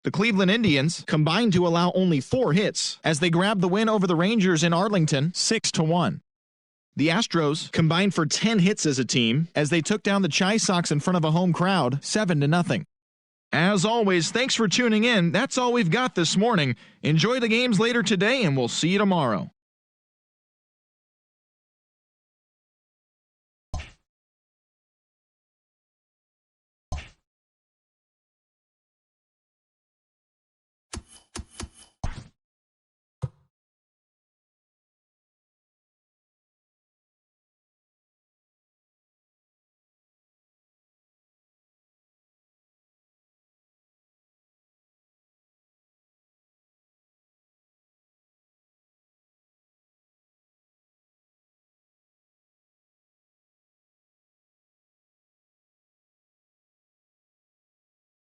The Cleveland Indians combined to allow only 4 hits as they grabbed the win over the Rangers in Arlington 6-1. The Astros combined for 10 hits as a team as they took down the Chi Sox in front of a home crowd 7-0. As always, thanks for tuning in. That's all we've got this morning. Enjoy the games later today, and we'll see you tomorrow.